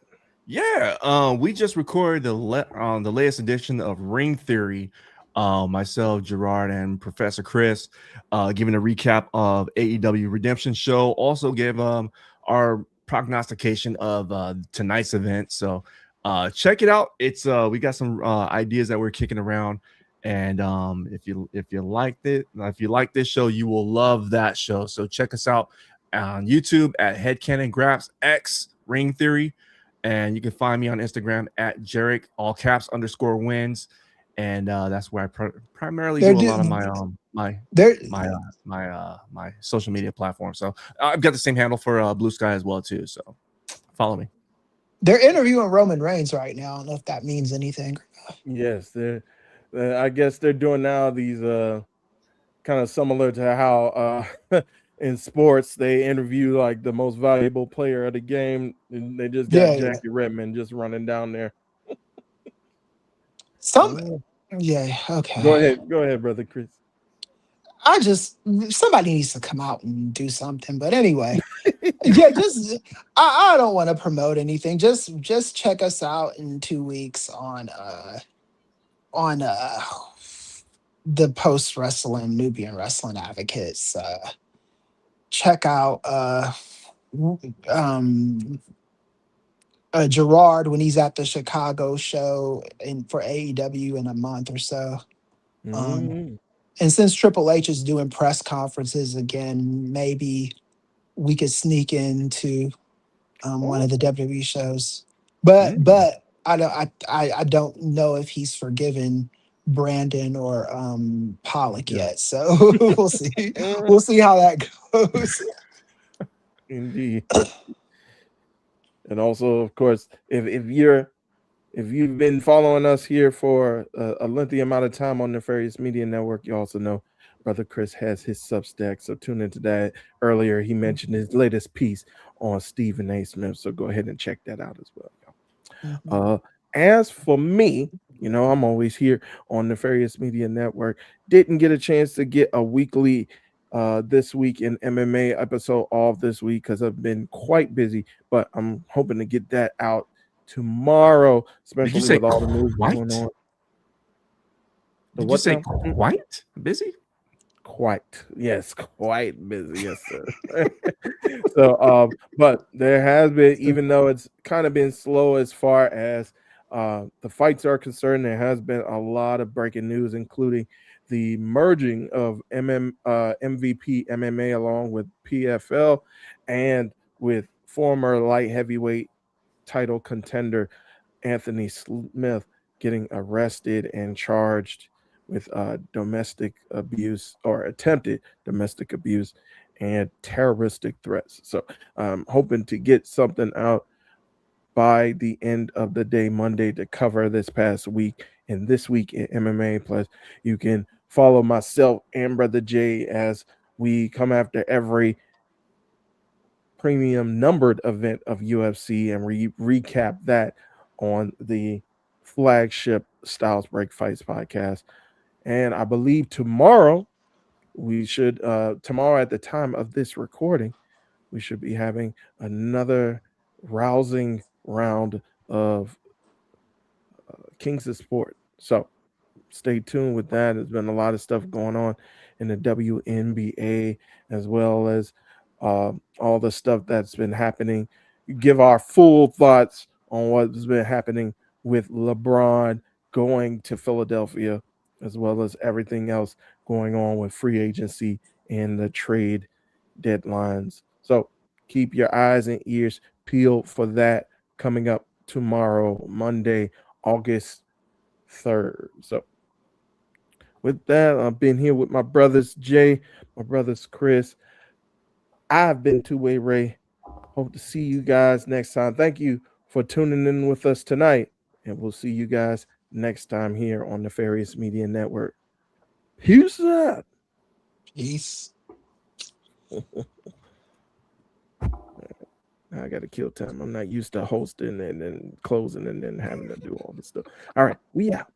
Yeah, we just recorded the latest edition of Ring Theory. Myself, Gerard, and Professor Chris, giving a recap of AEW Redemption Show. Also, give our prognostication of tonight's event. So, check it out. It's we got some ideas that we're kicking around, and if you liked it, if you like this show, you will love that show. So check us out on YouTube at Headcanon Graps X Ring Theory. And you can find me on Instagram at Jarek, all caps _wins, and that's where I primarily
They're
do a lot of
do-
my
they're
my social media platform. So I've got the same handle for Blue Sky as well too. So follow me.
they're interviewing Roman Reigns right now. I don't know if that means anything.
Yes, they're. I guess they're doing now these kind of similar to how in sports they interview like the most valuable player of the game, and they just got
Yeah,
Jackie Redmond just running down there.
some yeah,
Go
okay.
ahead, brother Chris.
I just somebody needs to come out and do something. But anyway, yeah, just I don't want to promote anything. Just check us out in 2 weeks on the post wrestling Nubian wrestling advocates. Check out um Gerard when he's at the Chicago show for AEW in a month or so. Um,
Mm.
and since Triple H is doing press conferences again, maybe we could sneak into one of the WWE shows. But I don't know if he's forgiven Brandon or Pollock
Yeah.
yet. So we'll see. We'll see how that goes.
Indeed. And also, of course, if you've been following us here for a lengthy amount of time on Nefarious Media Network, you also know Brother Chris has his Substack. So tune into that. Earlier, he mentioned his latest piece on Stephen A. Smith. So go ahead and check that out as well.
Mhm.
As for me, I'm always here on Nefarious Media Network. Didn't get a chance to get a weekly this week in MMA episode off this week because I've been quite busy, but I'm hoping to get that out tomorrow,
Did you
especially
say
with all the news going
quite?
on. The
Did you
what
say
now?
quite busy?
Quite, yes, quite busy, yes, sir. So, but there has been, even though it's kind of been slow as far as the fights are concerned, there has been a lot of breaking news, including the merging of MVP MMA along with PFL and with former light heavyweight title contender Anthony Smith getting arrested and charged with domestic abuse or attempted domestic abuse and terroristic threats. So I'm hoping to get something out by the end of the day, Monday, to cover this past week and this week in MMA. Plus, you can follow myself and Brother Jay as we come after every premium numbered event of UFC and recap that on the flagship Styles Break Fights podcast. And I believe tomorrow tomorrow at the time of this recording, we should be having another rousing round of Kings of Sport. So stay tuned with that. There's been a lot of stuff going on in the WNBA as well as all the stuff that's been happening. Give our full thoughts on what's been happening with LeBron going to Philadelphia, as well as everything else going on with free agency and the trade deadlines. So keep your eyes and ears peeled for that coming up tomorrow, Monday, August 3rd. So with that, I've been here with my brothers Jay, my brothers Chris. I've been Two-Way Ray. Hope to see you guys next time. Thank you for tuning in with us tonight, and we'll see you guys next time here on Nefarious Media Network. Peace out.
Peace.
I got to kill time. I'm not used to hosting and then closing and then having to do all this stuff. All right, we out.